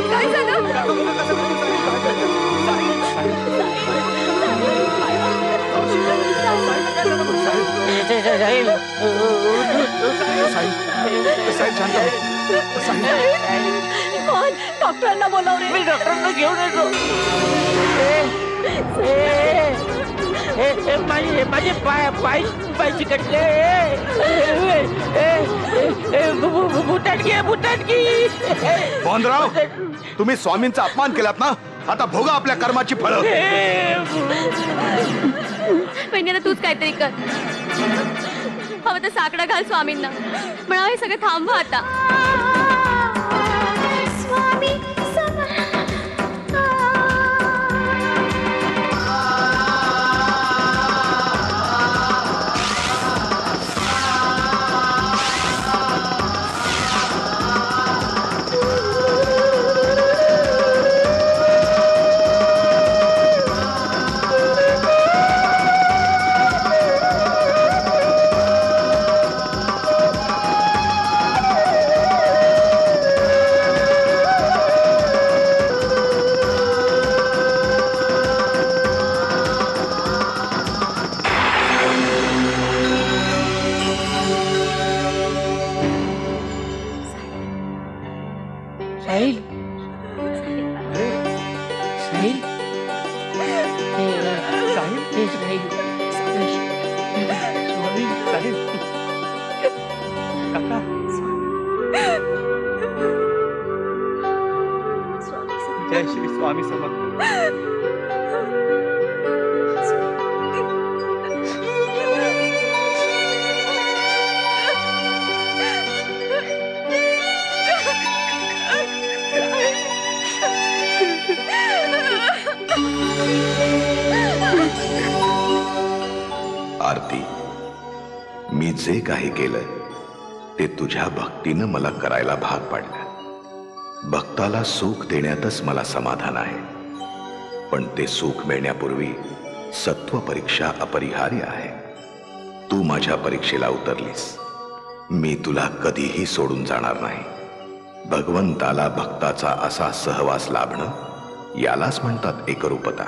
काय झालं? कोण? डॉक्टरांना बोलाव रे. मी डॉक्टरांना घेऊन येतो. माझे पाय चिकटले. बुटाटकी. मोहनराव, तुम्ही स्वामींचा अपमान केलात ना, आता भोगा आपल्या कर्माची फळं. पण तूच काहीतरी कर. हवं तर साकडा घाल स्वामींना. म्हणा हे सगळं थांबवा आता. स्वामी साहिल, साहिल, साहिल, स्वामी, साहिल, काका. स्वामी समर्थ. आरती, मी जे काही केलं ते तुझ्या भक्तीनं मला करायला भाग पाडलं. भक्ताला सुख देण्यातच मला समाधान आहे, पण ते सुख मिळण्यापूर्वी सत्व परीक्षा अपरिहार्य आहे. तू माझ्या परीक्षेला उतरलीस, मी तुला कधीही सोडून जाणार नाही. भगवंताला भक्ताचा असा सहवास लाभणं यालाच म्हणतात एकरूपता.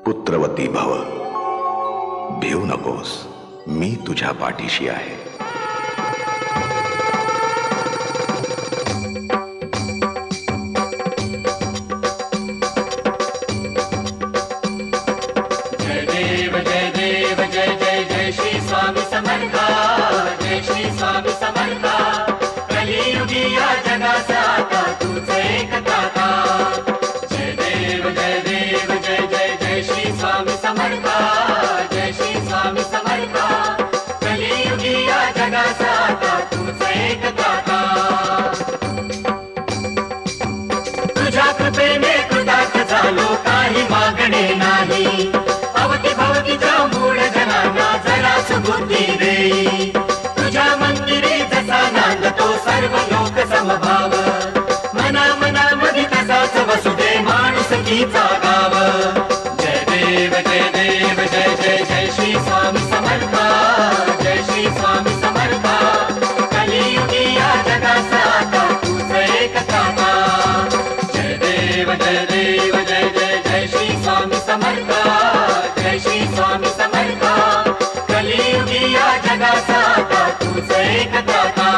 पुत्रवती भव, भिवू नकोस, मी तुझ्या पाठीशी आहे. जय देव जय देव जय जय जय श्री स्वामी समर्था. जय श्री स्वामी समर्था. कलियुगी या जगाचा आता तूच एक त्राता. जय देव जय देव जय जय जय श्री स्वामी समर्था. जय श्री स्वामी समर्था. कलियुगी या जगाचा आता तूच एक त्राता. तुझ्या कृपेने कृतार्थ झालो, काही मागणे नाही. अवती भवतीच्या मूळ जनांना जराच बुद्धी देई. तुझ्या मंदिरी जसा नांदतो सर्व लोक समभाव. मना मनामध्ये तसाच वसुदे माणुसकीचा गाव. जय देव जय देव जय जय जय श्री स्वामी समर्था. जय श्री स्वामी समर्था. कलियुगी या जगाचा आता तूच एक त्राता. जय देव जय देव जय जय जय श्री स्वामी समर्था. जय श्री स्वामी समर्था. कलियुगी या जगाचा आता तूच एक त्राता.